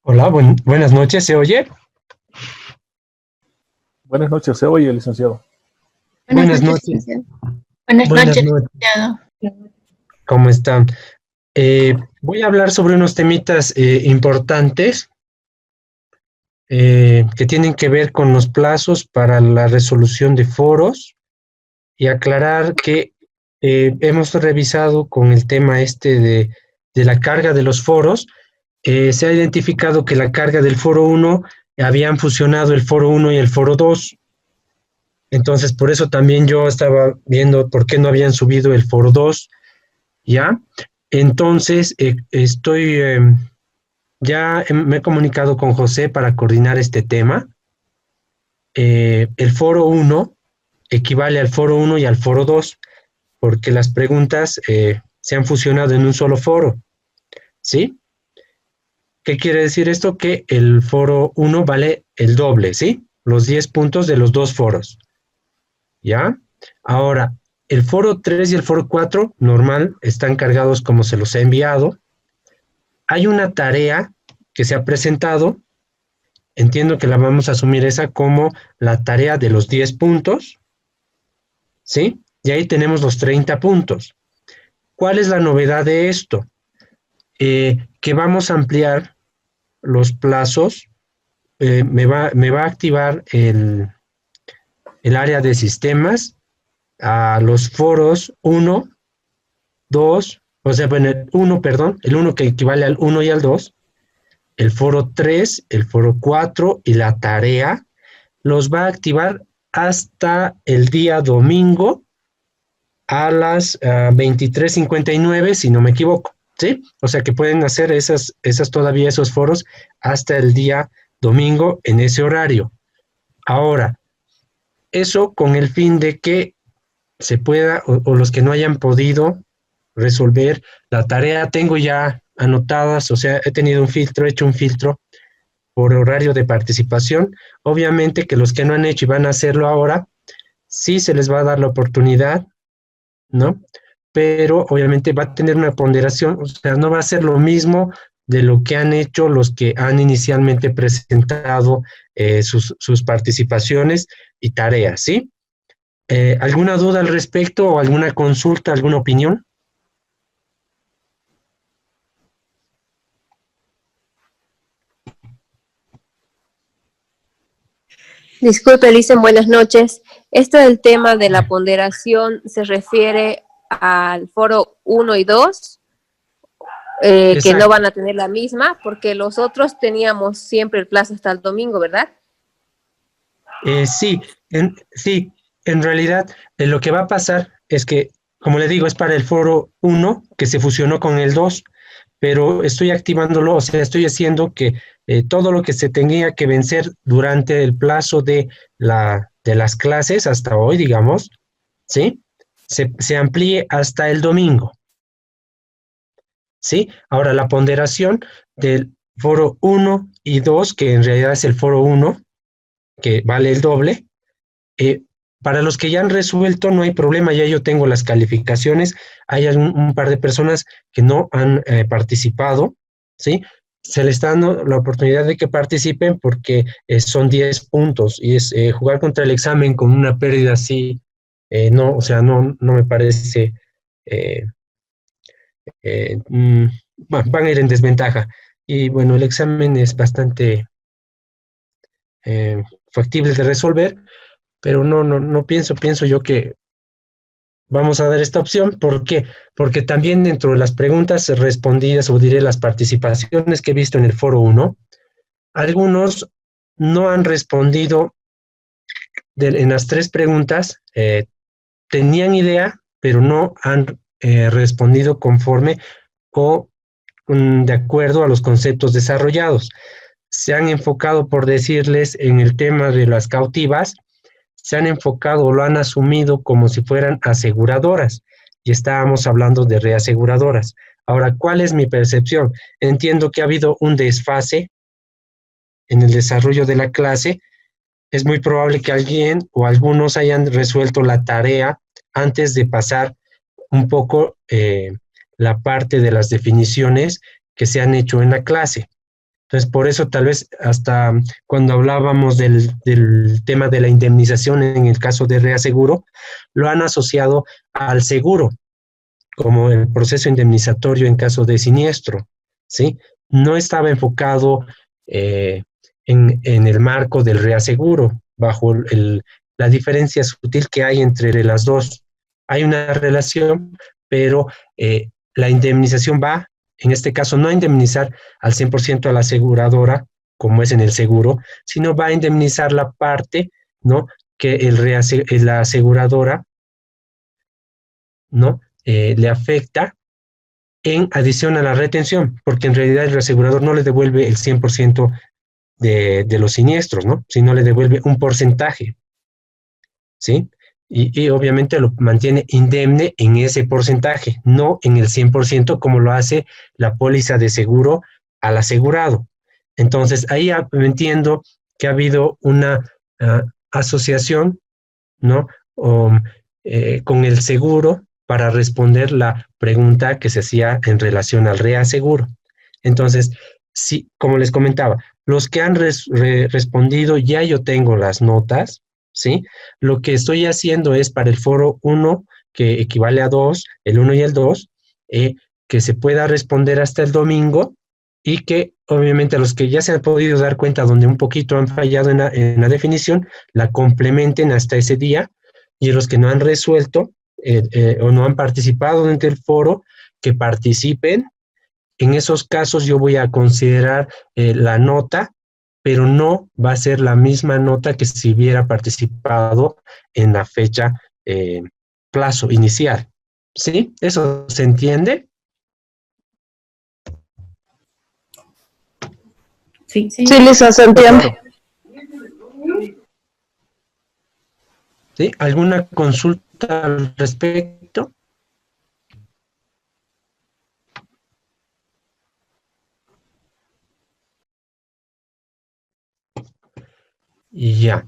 Hola, buenas noches, ¿se oye? Buenas noches, se oye, licenciado. Buenas Buenas noches, noches, licenciado. Buenas buenas noches, noches, licenciado. ¿cómo están? Voy a hablar sobre unos temitas importantes que tienen que ver con los plazos para la resolución de foros y aclarar que hemos revisado con el tema este de la carga de los foros. Se ha identificado que la carga del foro 1 habían fusionado el foro 1 y el foro 2. Entonces, por eso también yo estaba viendo por qué no habían subido el foro 2, ¿ya? Entonces, me he comunicado con José para coordinar este tema. El foro 1 equivale al foro 1 y al foro 2, porque las preguntas se han fusionado en un solo foro, ¿sí? ¿Qué quiere decir esto? Que el foro 1 vale el doble, ¿sí? Los 10 puntos de los dos foros, ¿ya? Ahora, el foro 3 y el foro 4, normal, están cargados como se los he enviado. Hay una tarea que se ha presentado, entiendo que la vamos a asumir esa como la tarea de los 10 puntos, ¿sí? Y ahí tenemos los 30 puntos. ¿Cuál es la novedad de esto? Que vamos a ampliar los plazos, me va a activar el área de sistemas a los foros 1, 2, o sea, bueno, el 1, perdón, el 1 que equivale al 1 y al 2, el foro 3, el foro 4 y la tarea los va a activar hasta el día domingo a las 23:59, si no me equivoco, ¿sí? O sea que pueden hacer todavía esos foros hasta el día domingo en ese horario. Ahora, eso con el fin de que se pueda, o los que no hayan podido resolver la tarea, tengo ya anotadas, o sea, he hecho un filtro por horario de participación. Obviamente que los que no han hecho y van a hacerlo ahora, sí se les va a dar la oportunidad, ¿no? Pero obviamente va a tener una ponderación, o sea, no va a ser lo mismo de lo que han hecho los que han inicialmente presentado sus participaciones y tareas, ¿sí? ¿Alguna duda al respecto o alguna consulta, alguna opinión? Disculpe, Licen, buenas noches. Esto del tema de la ponderación se refiere al foro 1 y 2, que no Exacto. van a tener la misma, porque los otros teníamos siempre el plazo hasta el domingo, ¿verdad? Sí, sí, en realidad lo que va a pasar es que, como le digo, es para el foro 1 que se fusionó con el 2, pero estoy activándolo, o sea, estoy haciendo que todo lo que se tenía que vencer durante el plazo de las clases hasta hoy, digamos, ¿sí? Se amplíe hasta el domingo, ¿sí? Ahora, la ponderación del foro 1 y 2, que en realidad es el foro 1, que vale el doble. Eh, para los que ya han resuelto, no hay problema, ya yo tengo las calificaciones. Hay un par de personas que no han participado, ¿sí? Se les está dando la oportunidad de que participen porque son 10 puntos y es jugar contra el examen con una pérdida así, no, o sea, no me parece, eh, van a ir en desventaja. Y bueno, el examen es bastante eh, factible de resolver, pero no pienso yo que vamos a dar esta opción. ¿Por qué? Porque también dentro de las preguntas respondidas, o diré las participaciones que he visto en el foro 1, algunos no han respondido en las tres preguntas, tenían idea, pero no han respondido conforme o de acuerdo a los conceptos desarrollados. Se han enfocado, por decirles, en el tema de las cautivas, se han enfocado o lo han asumido como si fueran aseguradoras, y estábamos hablando de reaseguradoras. Ahora, ¿cuál es mi percepción? Entiendo que ha habido un desfase en el desarrollo de la clase. Es muy probable que alguien o algunos hayan resuelto la tarea antes de pasar un poco la parte de las definiciones que se han hecho en la clase. Entonces, por eso tal vez hasta cuando hablábamos del tema de la indemnización en el caso de reaseguro, lo han asociado al seguro, como el proceso indemnizatorio en caso de siniestro, ¿sí? No estaba enfocado en el marco del reaseguro, bajo la diferencia sutil que hay entre las dos. Hay una relación, pero la indemnización va, en este caso, no a indemnizar al 100% a la aseguradora, como es en el seguro, sino va a indemnizar la parte, ¿no?, que la aseguradora, ¿no?, le afecta en adición a la retención, porque en realidad el reasegurador no le devuelve el 100% de los siniestros, ¿no?, sino le devuelve un porcentaje, ¿sí? Y obviamente lo mantiene indemne en ese porcentaje, no en el 100% como lo hace la póliza de seguro al asegurado. Entonces, ahí entiendo que ha habido una asociación, ¿no?, con el seguro para responder la pregunta que se hacía en relación al reaseguro. Entonces, sí, como les comentaba, los que han respondido, ya yo tengo las notas, ¿sí? Lo que estoy haciendo es para el foro 1, que equivale a 2, el 1 y el 2, que se pueda responder hasta el domingo y que obviamente a los que ya se han podido dar cuenta donde un poquito han fallado en la definición, la complementen hasta ese día, y los que no han resuelto o no han participado dentro del foro, que participen. En esos casos yo voy a considerar la nota, pero no va a ser la misma nota que si hubiera participado en la fecha plazo inicial. ¿Sí? ¿Eso se entiende? Sí, Sí, licenciado, se entiende. ¿Sí? ¿Alguna consulta al respecto? Y ya.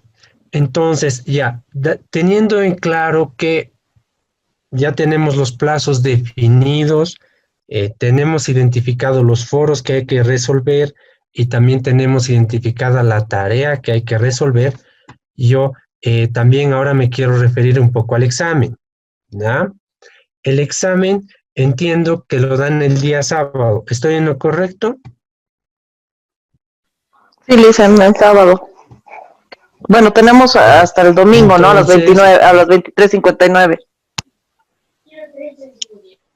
Entonces, ya, teniendo en claro que ya tenemos los plazos definidos, tenemos identificados los foros que hay que resolver y también tenemos identificada la tarea que hay que resolver, yo también ahora me quiero referir un poco al examen, ¿ya? El examen entiendo que lo dan el día sábado. ¿Estoy en lo correcto? Sí, licenciado, el sábado. Bueno, tenemos hasta el domingo, entonces, ¿no? A las 29, a las 23:59.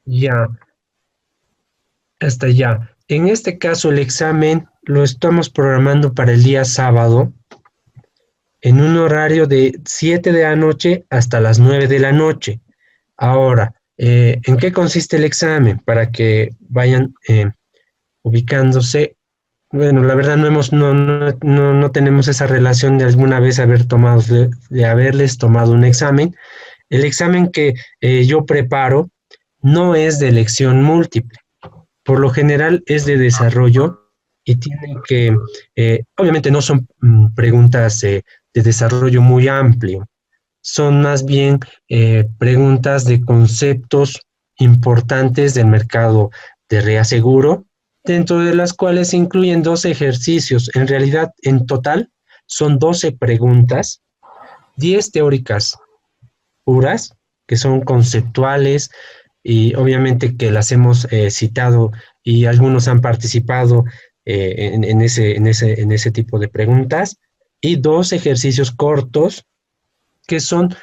Ya. Hasta ya. En este caso, el examen lo estamos programando para el día sábado, en un horario de 7 de la noche hasta las 9 de la noche. Ahora, ¿en qué consiste el examen? Para que vayan ubicándose. Bueno, la verdad no tenemos esa relación de alguna vez de haberles tomado un examen. El examen que yo preparo no es de elección múltiple. Por lo general es de desarrollo y tienen que, obviamente no son preguntas de desarrollo muy amplio, son más bien preguntas de conceptos importantes del mercado de reaseguro, dentro de las cuales se incluyen 12 ejercicios. En realidad, en total, son 12 preguntas, 10 teóricas puras, que son conceptuales, y obviamente que las hemos citado y algunos han participado en ese tipo de preguntas, y 2 ejercicios cortos, que son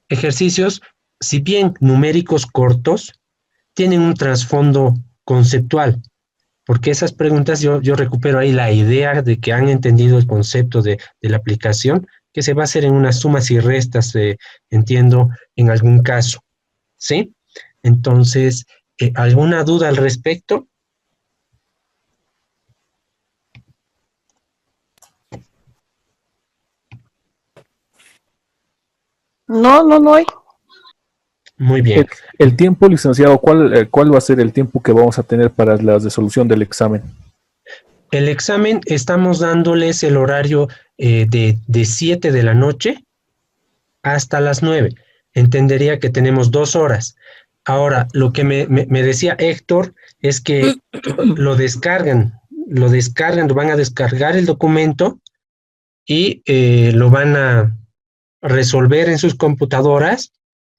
ejercicios, si bien numéricos cortos, tienen un trasfondo conceptual, porque esas preguntas yo recupero ahí la idea de que han entendido el concepto de la aplicación, que se va a hacer en unas sumas y restas, entiendo, en algún caso, ¿sí? Entonces, ¿alguna duda al respecto? No hay. Muy bien. El tiempo, licenciado, ¿cuál va a ser el tiempo que vamos a tener para la resolución del examen? El examen estamos dándoles el horario de 7 de la noche hasta las 9. Entendería que tenemos 2 horas. Ahora, lo que me decía Héctor es que lo descargan lo descargan, lo van a descargar el documento y lo van a resolver en sus computadoras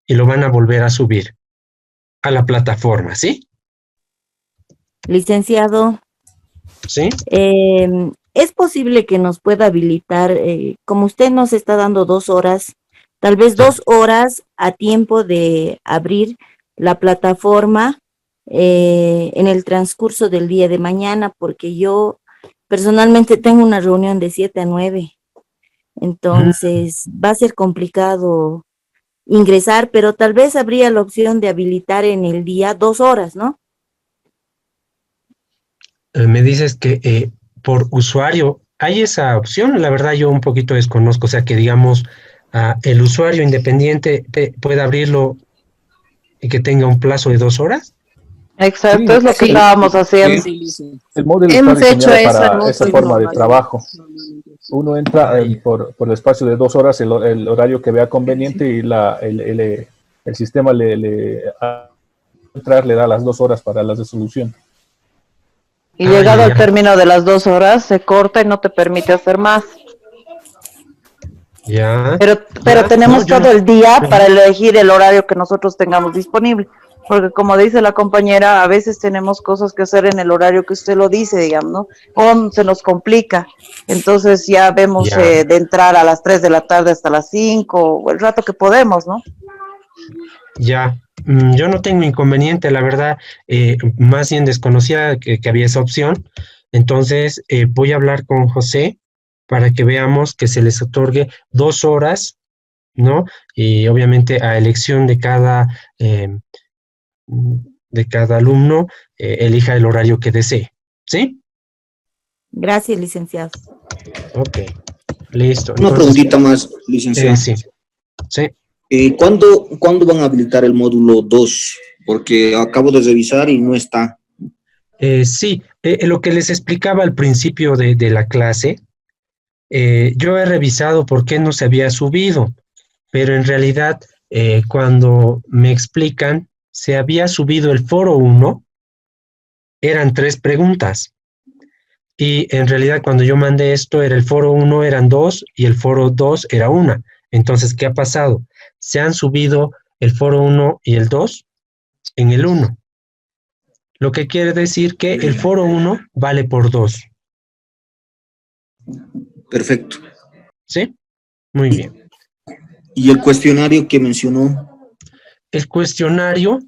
y lo van a volver a subir a la plataforma, ¿sí? Licenciado, ¿Sí? ¿es posible que nos pueda habilitar, como usted nos está dando 2 horas, tal vez 2 horas a tiempo de abrir la plataforma en el transcurso del día de mañana? Porque yo personalmente tengo una reunión de 7 a 9, entonces va a ser complicado ingresar, pero tal vez habría la opción de habilitar en el día 2 horas, ¿no? Me dices que por usuario hay esa opción. La verdad yo un poquito desconozco, o sea que digamos el usuario independiente puede abrirlo y que tenga un plazo de 2 horas. Exacto, Sí, es lo que sí. estábamos haciendo. el módulo Hemos está hecho diseñado eso para en esa otros forma de lugares. trabajo. Uno entra por el espacio de 2 horas, el horario que vea conveniente, y el sistema le da las 2 horas para la resolución. Y llegado Ya, al ya. término de las 2 horas, se corta y no te permite hacer más. Ya. Pero Ya. tenemos No, yo todo no. el día para Ujú. elegir el horario que nosotros tengamos disponible. Porque como dice la compañera, a veces tenemos cosas que hacer en el horario que usted lo dice, digamos, ¿no? O se nos complica. Entonces ya vemos Ya. de entrar a las 3 de la tarde hasta las 5, o el rato que podemos, ¿no? Ya. Yo no tengo inconveniente, la verdad, más bien desconocía que había esa opción. Entonces, voy a hablar con José para que veamos que se les otorgue 2 horas, ¿no? Y obviamente a elección de cada alumno, elija el horario que desee. ¿Sí? Gracias, licenciado. Ok. Listo. Una Entonces, preguntita más, licenciado. sí. Sí. ¿Cuándo van a habilitar el módulo 2? Porque acabo de revisar y no está. Sí, lo que les explicaba al principio de la clase, yo he revisado por qué no se había subido, pero en realidad cuando me explican, se había subido el foro 1, eran 3 preguntas. Y en realidad cuando yo mandé esto, era el foro 1 eran 2 y el foro 2 era 1. Entonces, ¿qué ha pasado? Se han subido el foro 1 y el 2 en el 1. Lo que quiere decir que el foro 1 vale por 2. Perfecto. ¿Sí? Muy bien. ¿Y el cuestionario que mencionó? El cuestionario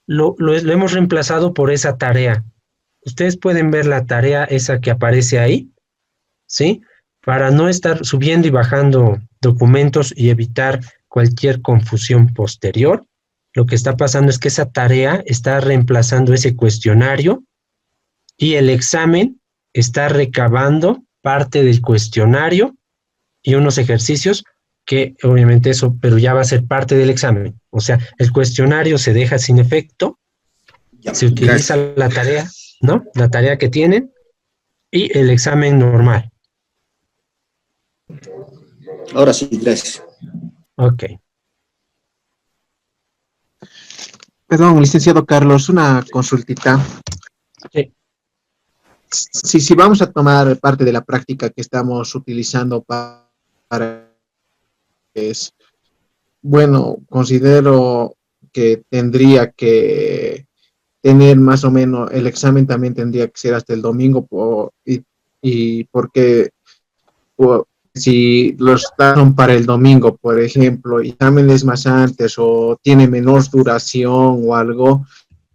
lo hemos reemplazado por esa tarea. Ustedes pueden ver la tarea esa que aparece ahí, ¿sí? Para no estar subiendo y bajando documentos y evitar cualquier confusión posterior. Lo que está pasando es que esa tarea está reemplazando ese cuestionario y el examen está recabando parte del cuestionario y unos ejercicios que obviamente eso, pero ya va a ser parte del examen. O sea, el cuestionario se deja sin efecto, Ya, se utiliza gracias. la tarea, ¿no? La tarea que tienen y el examen normal. Ahora sí, gracias. Ok. Perdón, licenciado Carlos, una consultita. Sí. Si vamos a tomar parte de la práctica que estamos utilizando para es, bueno, considero que tendría que tener más o menos, el examen también tendría que ser hasta el domingo, y porque si los dan para el domingo, por ejemplo, y exámenes más antes o tiene menor duración o algo,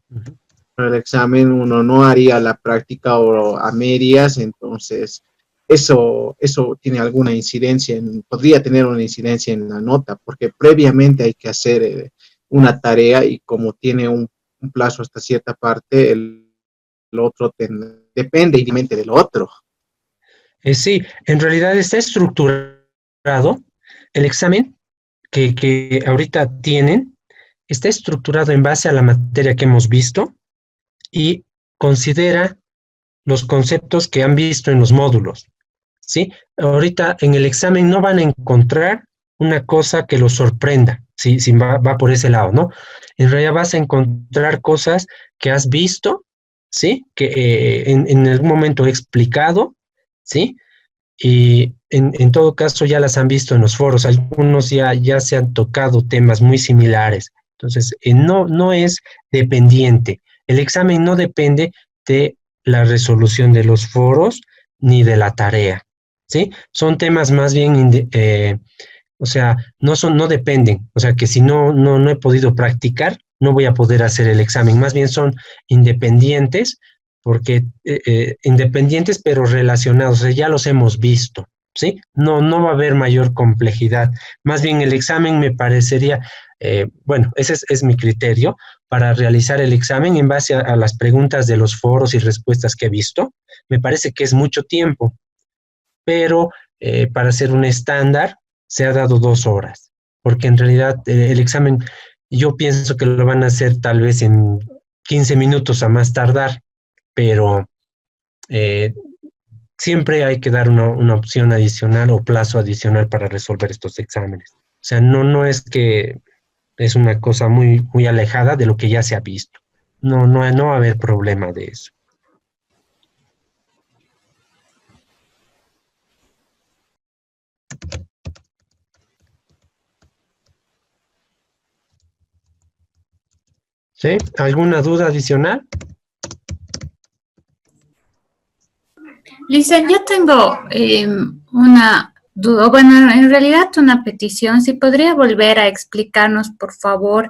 Ujú. el examen uno no haría la práctica o a medias, entonces eso tiene alguna incidencia, podría tener una incidencia en la nota, porque previamente hay que hacer una tarea y como tiene un plazo hasta cierta parte, el otro depende igualmente del otro. Sí, en realidad está estructurado el examen que ahorita tienen, está estructurado en base a la materia que hemos visto y considera los conceptos que han visto en los módulos, ¿sí? Ahorita en el examen no van a encontrar una cosa que los sorprenda, si va por ese lado, ¿no? En realidad vas a encontrar cosas que has visto ¿sí? Que en algún momento he explicado, ¿sí? Y en todo caso ya las han visto en los foros, algunos ya se han tocado temas muy similares. Entonces, no es dependiente. El examen no depende de la resolución de los foros ni de la tarea, ¿sí? Son temas más bien, o sea, no dependen. O sea, que si no he podido practicar, no voy a poder hacer el examen. Más bien son independientes, porque independientes pero relacionados, o sea, ya los hemos visto, ¿sí? No va a haber mayor complejidad. Más bien el examen me parecería, bueno, ese es mi criterio para realizar el examen en base a las preguntas de los foros y respuestas que he visto. Me parece que es mucho tiempo, pero para hacer un estándar se ha dado 2 horas, porque en realidad el examen yo pienso que lo van a hacer tal vez en 15 minutos a más tardar, pero siempre hay que dar una opción adicional o plazo adicional para resolver estos exámenes. O sea, no es que es una cosa muy alejada de lo que ya se ha visto. No va a haber problema de eso. ¿Sí? ¿Alguna duda adicional? Lisa, yo tengo una duda, bueno, en realidad una petición. Si podría volver a explicarnos, por favor,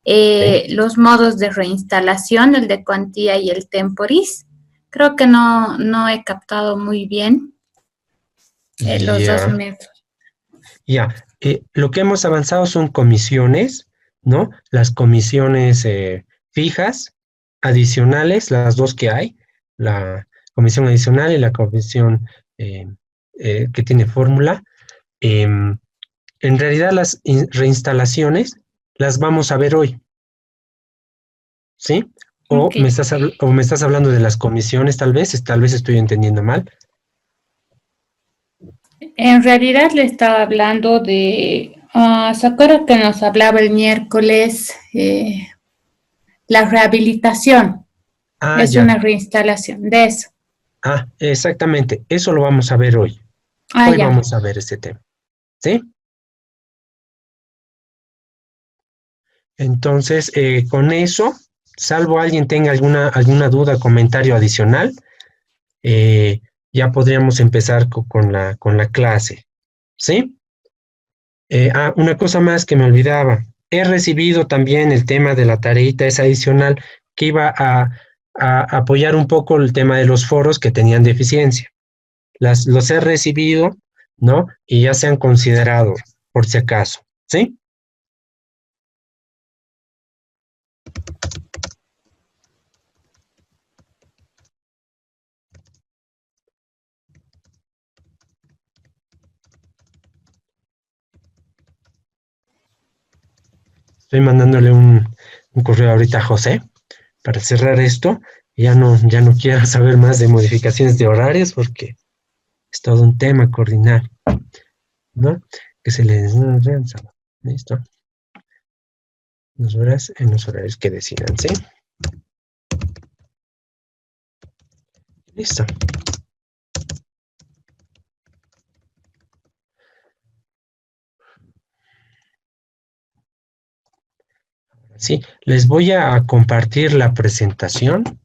Sí. los modos de reinstalación, el de cuantía y el temporis. Creo que no he captado muy bien los dos Ya. métodos. Ya, lo que hemos avanzado son comisiones, ¿no? Las comisiones fijas, adicionales, las dos que hay, la comisión adicional y la comisión que tiene fórmula. En realidad las reinstalaciones las vamos a ver hoy, ¿sí? O Ok. me estás hablando de las comisiones, tal vez estoy entendiendo mal. En realidad le estaba hablando de, ¿se acuerda que nos hablaba el miércoles la rehabilitación? Ah, Es ya. una reinstalación de eso. Ah, exactamente. Eso lo vamos a ver hoy. Ah, Hoy ya. vamos a ver ese tema. ¿Sí? Entonces, con eso, salvo alguien tenga alguna duda, comentario adicional, ya podríamos empezar con la clase. ¿Sí? Una cosa más que me olvidaba. He recibido también el tema de la tareita, es adicional, que iba a apoyar un poco el tema de los foros que tenían deficiencia. Los he recibido, ¿no? Y ya se han considerado, por si acaso. ¿Sí? Estoy mandándole un correo ahorita a José para cerrar esto. Ya no quiero saber más de modificaciones de horarios porque es todo un tema coordinar, ¿no? Que se les... Listo. Las horas en los horarios que decidan, ¿sí? Listo. Sí, les voy a compartir la presentación,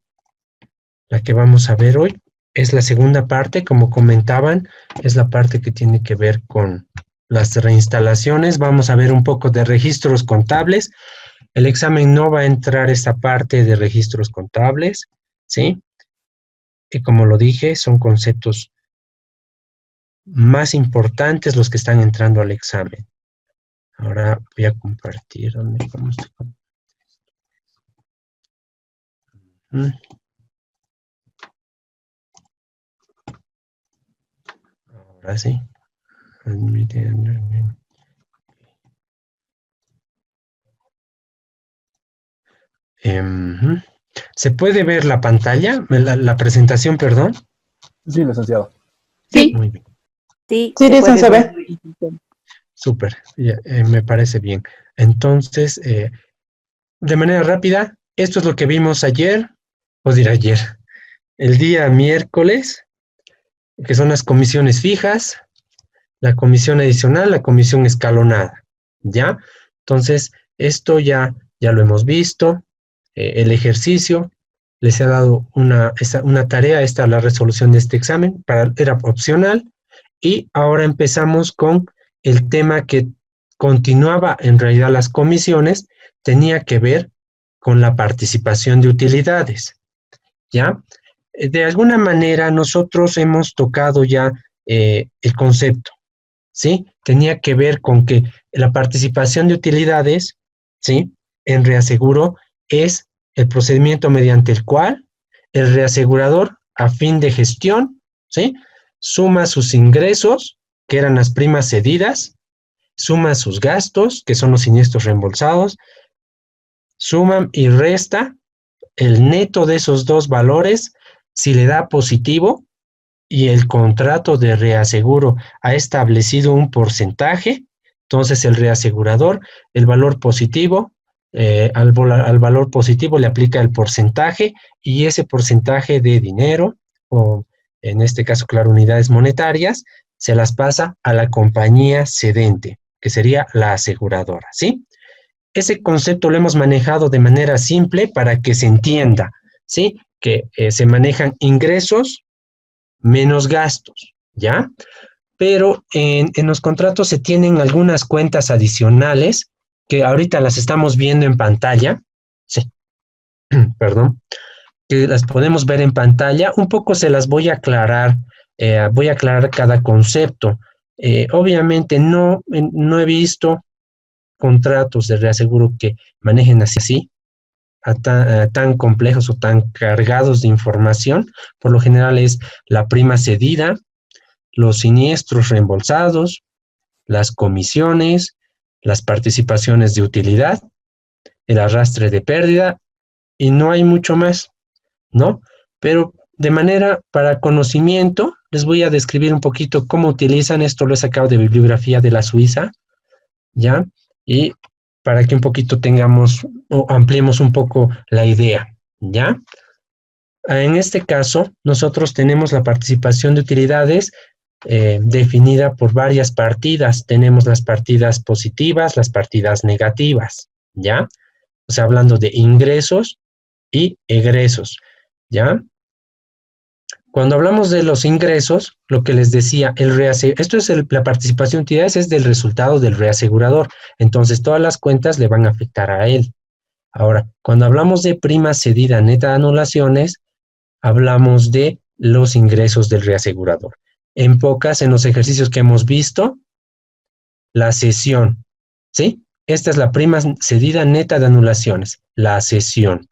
la que vamos a ver hoy. Es la segunda parte, como comentaban, es la parte que tiene que ver con las reinstalaciones. Vamos a ver un poco de registros contables. El examen no va a entrar esta parte de registros contables, ¿sí? Y como lo dije, son conceptos más importantes los que están entrando al examen. Ahora voy a compartir. ¿Cómo estoy? Ahora sí. ¿Se puede ver la pantalla? La presentación, perdón. Sí, licenciado. Sí. Muy bien. Sí, Sí, se dicen, puede se ver. ve. Súper. Me parece bien. Entonces, de manera rápida, esto es lo que vimos ayer. o dirá ayer, el día miércoles, que son las comisiones fijas, la comisión adicional, la comisión escalonada, ¿ya? Entonces, esto ya lo hemos visto, el ejercicio, les he dado una tarea, esta es la resolución de este examen, era opcional, y ahora empezamos con el tema que continuaba en realidad las comisiones, tenía que ver con la participación de utilidades, ¿ya? De alguna manera nosotros hemos tocado ya el concepto, ¿sí? Tenía que ver con que la participación de utilidades, ¿sí? En reaseguro es el procedimiento mediante el cual el reasegurador, a fin de gestión, ¿sí? Suma sus ingresos, que eran las primas cedidas, suma sus gastos, que son los siniestros reembolsados, suma y resta el neto de esos dos valores. Si le da positivo y el contrato de reaseguro ha establecido un porcentaje, entonces el reasegurador, el valor positivo, al valor positivo le aplica el porcentaje, y ese porcentaje de dinero, o en este caso, claro, unidades monetarias, se las pasa a la compañía cedente, que sería la aseguradora, ¿sí? Ese concepto lo hemos manejado de manera simple para que se entienda, ¿sí? Que se manejan ingresos menos gastos, ¿ya? Pero en los contratos se tienen algunas cuentas adicionales que ahorita las estamos viendo en pantalla, sí, perdón, que las podemos ver en pantalla. Un poco se las voy a aclarar cada concepto. Obviamente no he visto contratos de reaseguro que manejen así, tan complejos o tan cargados de información. Por lo general es la prima cedida, los siniestros reembolsados, las comisiones, las participaciones de utilidad, el arrastre de pérdida, y no hay mucho más, ¿no? Pero de manera para conocimiento, les voy a describir un poquito cómo utilizan esto. Lo he sacado de bibliografía de la Suiza, ¿ya? Y para que un poquito tengamos o ampliemos un poco la idea, ¿ya? En este caso, nosotros tenemos la participación de utilidades definida por varias partidas. Tenemos las partidas positivas, las partidas negativas, ¿ya? O sea, hablando de ingresos y egresos, ¿ya? Cuando hablamos de los ingresos, lo que les decía, esto es la participación de utilidades, es del resultado del reasegurador. Entonces, todas las cuentas le van a afectar a él. Ahora, cuando hablamos de prima cedida neta de anulaciones, hablamos de los ingresos del reasegurador. En los ejercicios que hemos visto, la cesión, ¿sí? Esta es la prima cedida neta de anulaciones, la cesión.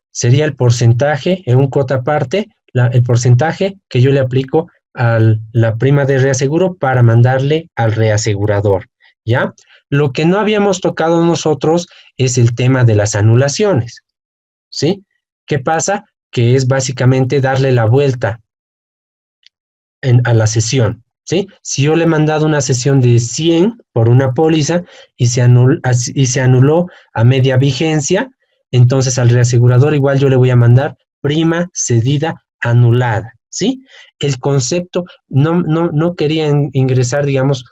Sería el porcentaje en un cuota aparte, el porcentaje que yo le aplico a la prima de reaseguro para mandarle al reasegurador, ¿ya? Lo que no habíamos tocado nosotros es el tema de las anulaciones, ¿sí? ¿Qué pasa? Que es básicamente darle la vuelta a la cesión, ¿sí? Si yo le he mandado una cesión de 100 por una póliza y se anuló a media vigencia, entonces al reasegurador igual yo le voy a mandar prima cedida anulada, ¿sí? El concepto, no quería ingresar, digamos,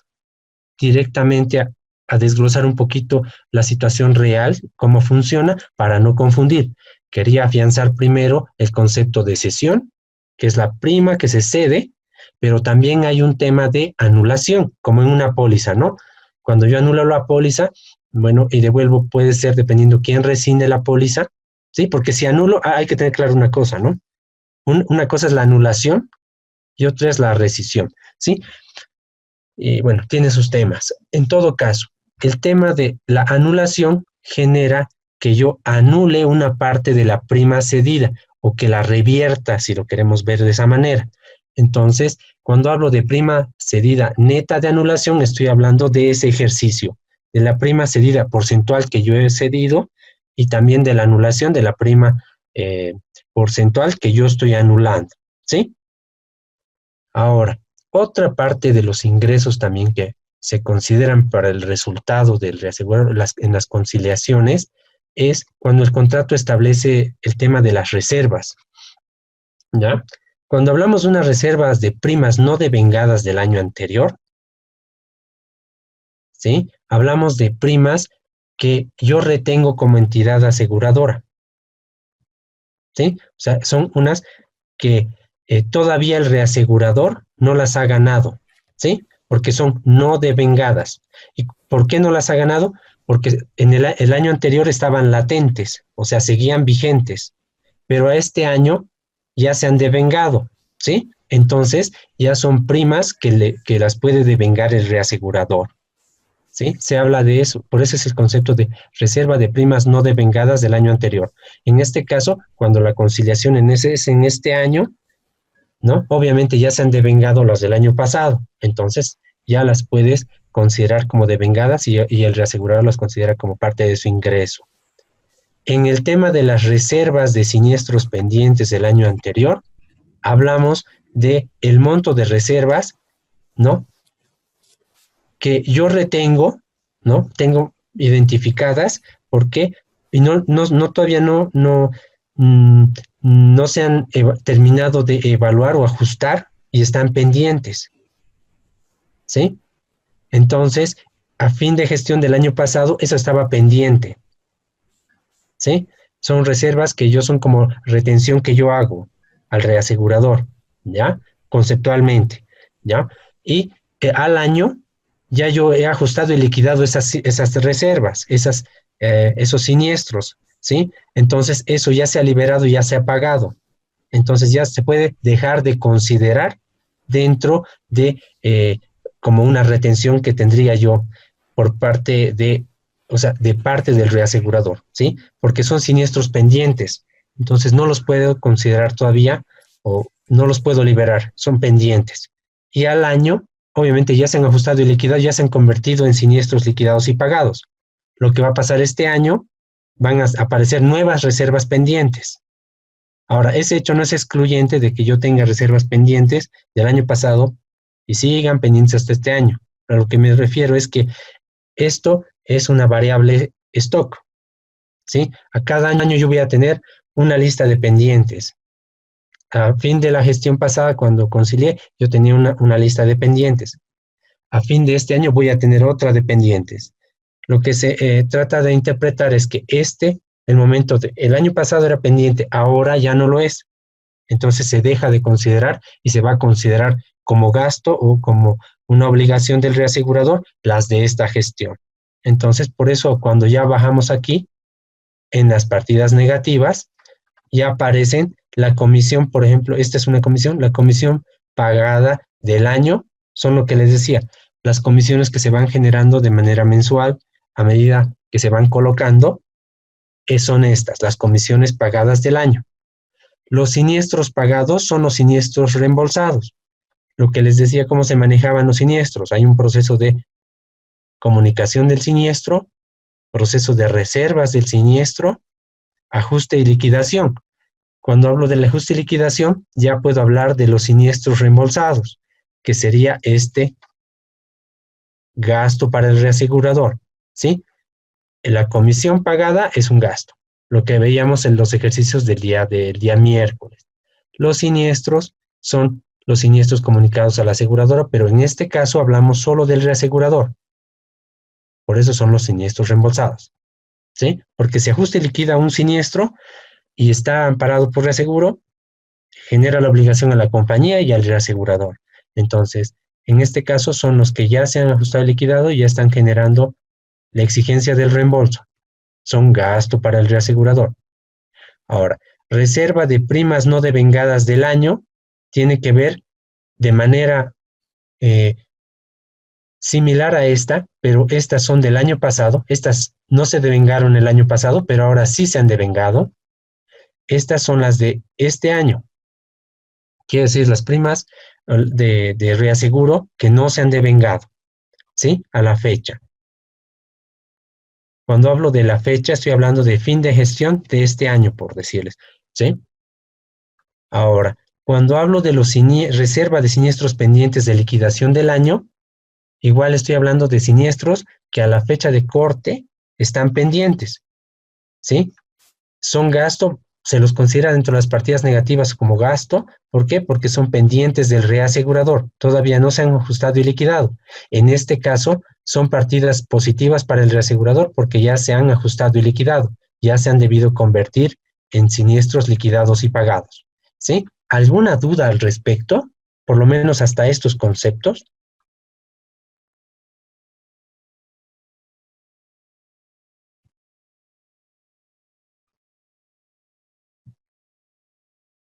directamente a desglosar un poquito la situación real, cómo funciona, para no confundir. Quería afianzar primero el concepto de cesión, que es la prima que se cede, pero también hay un tema de anulación, como en una póliza, ¿no? Cuando yo anulo la póliza, bueno, y devuelvo, puede ser dependiendo quién rescinde la póliza, ¿sí? Porque si anulo, hay que tener claro una cosa, ¿no? Una cosa es la anulación y otra es la rescisión, ¿sí? Y bueno, tiene sus temas. En todo caso, el tema de la anulación genera que yo anule una parte de la prima cedida o que la revierta, si lo queremos ver de esa manera. Entonces, cuando hablo de prima cedida neta de anulación, estoy hablando de ese ejercicio, de la prima cedida porcentual que yo he cedido y también de la anulación de la prima porcentual que yo estoy anulando, ¿sí? Ahora, otra parte de los ingresos también que se consideran para el resultado del reaseguro en las conciliaciones es cuando el contrato establece el tema de las reservas, ¿ya? Cuando hablamos de unas reservas de primas no devengadas del año anterior, ¿sí? Hablamos de primas que yo retengo como entidad aseguradora, ¿sí? O sea, son unas que todavía el reasegurador no las ha ganado, ¿sí? Porque son no devengadas. ¿Y por qué no las ha ganado? Porque en el año anterior estaban latentes, o sea, seguían vigentes, pero a este año ya se han devengado, ¿sí? Entonces, ya son primas que las puede devengar el reasegurador, ¿sí? Se habla de eso, por eso es el concepto de reserva de primas no devengadas del año anterior. En este caso, cuando la conciliación es en este año, ¿no? Obviamente ya se han devengado las del año pasado, entonces ya las puedes considerar como devengadas y el reasegurador las considera como parte de su ingreso. En el tema de las reservas de siniestros pendientes del año anterior, hablamos de el monto de reservas, ¿no? Que yo retengo, ¿no? Tengo identificadas, ¿por qué? Y todavía no se han terminado de evaluar o ajustar y están pendientes, ¿sí? Entonces, a fin de gestión del año pasado, eso estaba pendiente, ¿sí? Son reservas que son como retención que yo hago al reasegurador, ¿ya? Conceptualmente, ¿ya? Y al año ya yo he ajustado y liquidado esas reservas, esos siniestros, ¿sí? Entonces, eso ya se ha liberado, ya se ha pagado. Entonces, ya se puede dejar de considerar dentro de como una retención que tendría yo por parte de parte del reasegurador, ¿sí? Porque son siniestros pendientes. Entonces, no los puedo considerar todavía o no los puedo liberar, son pendientes. Y al año, obviamente, ya se han ajustado y liquidado, ya se han convertido en siniestros liquidados y pagados. Lo que va a pasar este año, van a aparecer nuevas reservas pendientes. Ahora, ese hecho no es excluyente de que yo tenga reservas pendientes del año pasado y sigan pendientes hasta este año. A lo que me refiero es que esto es una variable stock, ¿sí? A cada año yo voy a tener una lista de pendientes. A fin de la gestión pasada, cuando concilié, yo tenía una lista de pendientes. A fin de este año voy a tener otra de pendientes. Lo que se trata de interpretar es que el año pasado era pendiente, ahora ya no lo es. Entonces se deja de considerar y se va a considerar como gasto o como una obligación del reasegurador las de esta gestión. Entonces, por eso cuando ya bajamos aquí, en las partidas negativas, ya aparecen la comisión, por ejemplo, esta es una comisión, la comisión pagada del año, son lo que les decía, las comisiones que se van generando de manera mensual a medida que se van colocando, son estas, las comisiones pagadas del año. Los siniestros pagados son los siniestros reembolsados. Lo que les decía, cómo se manejaban los siniestros. Hay un proceso de comunicación del siniestro, proceso de reservas del siniestro, ajuste y liquidación. Cuando hablo del ajuste y liquidación, ya puedo hablar de los siniestros reembolsados, que sería este gasto para el reasegurador, ¿sí? La comisión pagada es un gasto, lo que veíamos en los ejercicios del día miércoles. Los siniestros son los siniestros comunicados a la aseguradora, pero en este caso hablamos solo del reasegurador. Por eso son los siniestros reembolsados, ¿sí? Porque si ajusta y liquida un siniestro y está amparado por reaseguro, genera la obligación a la compañía y al reasegurador. Entonces, en este caso son los que ya se han ajustado y liquidado y ya están generando la exigencia del reembolso. Son gasto para el reasegurador. Ahora, reserva de primas no devengadas del año tiene que ver de manera similar a esta, pero estas son del año pasado. Estas no se devengaron el año pasado, pero ahora sí se han devengado. Estas son las de este año. Quiere decir, las primas de reaseguro que no se han devengado, ¿sí? A la fecha. Cuando hablo de la fecha, estoy hablando de fin de gestión de este año, por decirles, ¿sí? Ahora, cuando hablo de los reserva de siniestros pendientes de liquidación del año, igual estoy hablando de siniestros que a la fecha de corte están pendientes, ¿sí? Son gasto, se los considera dentro de las partidas negativas como gasto. ¿Por qué? Porque son pendientes del reasegurador, todavía no se han ajustado y liquidado. En este caso, son partidas positivas para el reasegurador porque ya se han ajustado y liquidado, ya se han debido convertir en siniestros liquidados y pagados, ¿sí? ¿Alguna duda al respecto? Por lo menos hasta estos conceptos.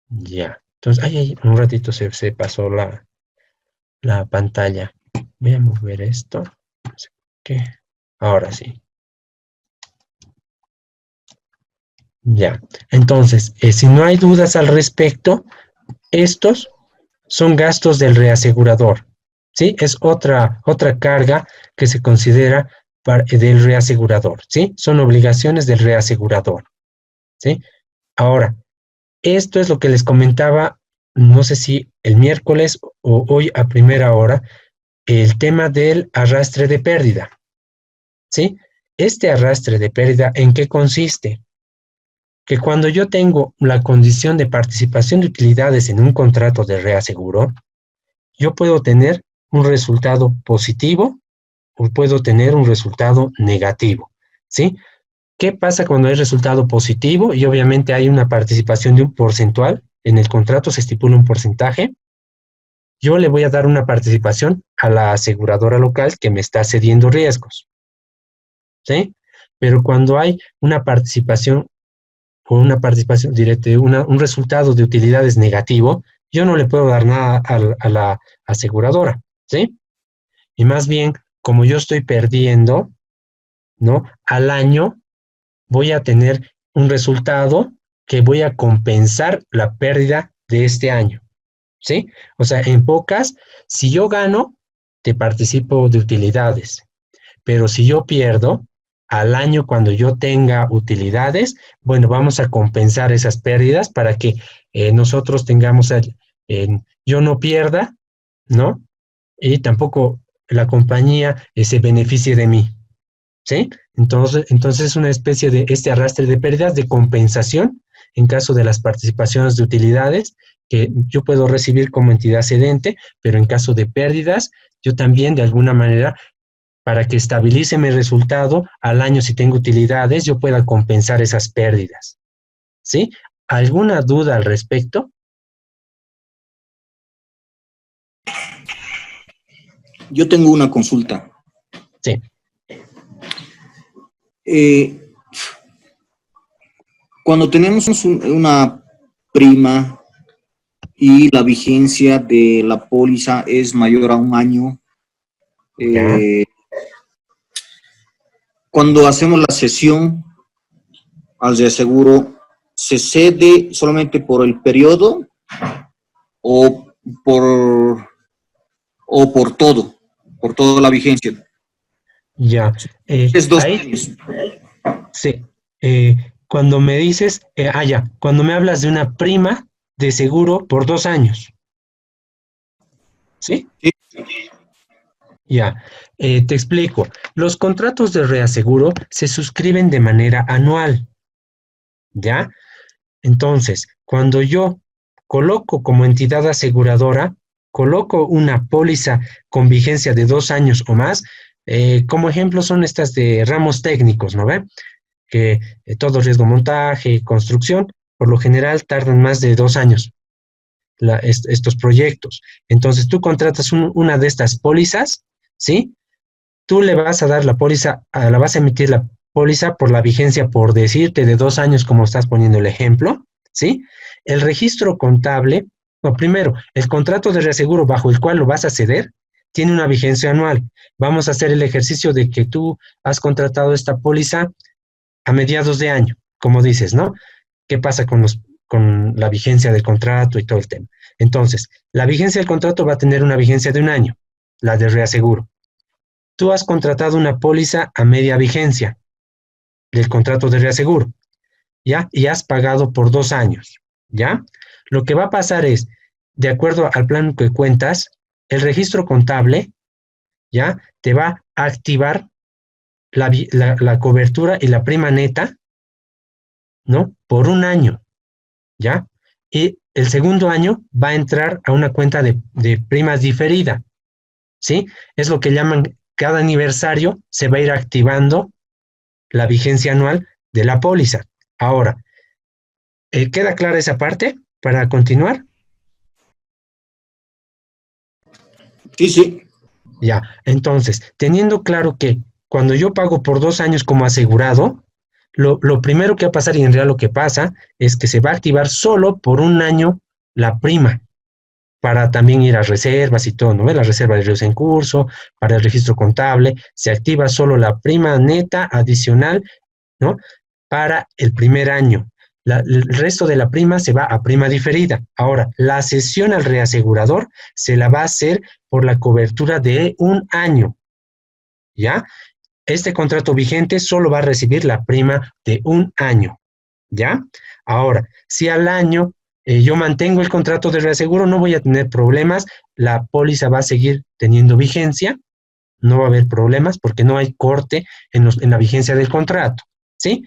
Ya, entonces, un ratito se pasó la pantalla. Voy a mover esto. No sé por qué. Ahora sí. Ya, entonces, si no hay dudas al respecto, estos son gastos del reasegurador, ¿sí? Es otra carga que se considera del reasegurador, ¿sí? Son obligaciones del reasegurador, ¿sí? Ahora, esto es lo que les comentaba, no sé si el miércoles o hoy a primera hora, el tema del arrastre de pérdida, ¿sí? Este arrastre de pérdida, ¿en qué consiste? Que cuando yo tengo la condición de participación de utilidades en un contrato de reaseguro, yo puedo tener un resultado positivo o puedo tener un resultado negativo, ¿sí? ¿Qué pasa cuando hay resultado positivo? Y obviamente hay una participación de un porcentual, en el contrato se estipula un porcentaje, yo le voy a dar una participación a la aseguradora local que me está cediendo riesgos, ¿sí? Pero cuando hay una participación directa, un resultado de utilidades negativo, yo no le puedo dar nada a la aseguradora, ¿sí? Y más bien, como yo estoy perdiendo, ¿no? Al año voy a tener un resultado que voy a compensar la pérdida de este año, ¿sí? O sea, en pocas, si yo gano, te participo de utilidades, pero si yo pierdo, al año cuando yo tenga utilidades, bueno, vamos a compensar esas pérdidas para que nosotros tengamos, yo no pierda, ¿no? Y tampoco la compañía se beneficie de mí, ¿sí? Entonces es una especie de este arrastre de pérdidas de compensación en caso de las participaciones de utilidades que yo puedo recibir como entidad cedente, pero en caso de pérdidas, yo también de alguna manera, para que estabilice mi resultado al año si tengo utilidades, yo pueda compensar esas pérdidas, ¿sí? ¿Alguna duda al respecto? Yo tengo una consulta. Sí. Cuando tenemos una prima y la vigencia de la póliza es mayor a un año, cuando hacemos la cesión al reaseguro, ¿se cede solamente por el periodo o por toda la vigencia? Ya. Es 2 años. Sí. Cuando me dices, cuando me hablas de una prima de seguro por 2 años. ¿Sí? Sí. Ya, te explico. Los contratos de reaseguro se suscriben de manera anual, ¿ya? Entonces, cuando yo coloco como entidad aseguradora, coloco una póliza con vigencia de 2 años o más, como ejemplo son estas de ramos técnicos, ¿no ve? Que todo riesgo montaje, construcción, por lo general tardan más de 2 años estos proyectos. Entonces, tú contratas una de estas pólizas, ¿sí? Tú le vas a dar la póliza, la vas a emitir la póliza por la vigencia, por decirte, de 2 años, como estás poniendo el ejemplo, ¿sí? El registro contable, primero, el contrato de reaseguro bajo el cual lo vas a ceder, tiene una vigencia anual. Vamos a hacer el ejercicio de que tú has contratado esta póliza a mediados de año, como dices, ¿no? ¿Qué pasa con la vigencia del contrato y todo el tema? Entonces, la vigencia del contrato va a tener una vigencia de un año, la de reaseguro. Tú has contratado una póliza a media vigencia del contrato de reaseguro, ¿ya? Y has pagado por 2 años, ¿ya? Lo que va a pasar es, de acuerdo al plan que cuentas, el registro contable, ¿ya? Te va a activar la cobertura y la prima neta ¿no? Por un año, ¿ya? Y el segundo año va a entrar a una cuenta de primas diferida, ¿sí? Es lo que llaman, cada aniversario se va a ir activando la vigencia anual de la póliza. Ahora, ¿queda clara esa parte para continuar? Sí, sí. Ya, entonces, teniendo claro que cuando yo pago por 2 años como asegurado, lo primero que va a pasar, y en realidad lo que pasa, es que se va a activar solo por un año la prima, para también ir a reservas y todo, ¿no? La reserva de riesgos en curso, para el registro contable, se activa solo la prima neta adicional, ¿no? Para el primer año. El resto de la prima se va a prima diferida. Ahora, la cesión al reasegurador se la va a hacer por la cobertura de un año, ¿ya? Este contrato vigente solo va a recibir la prima de un año, ¿ya? Ahora, si al año yo mantengo el contrato de reaseguro, no voy a tener problemas, la póliza va a seguir teniendo vigencia, no va a haber problemas porque no hay corte en la vigencia del contrato, ¿sí?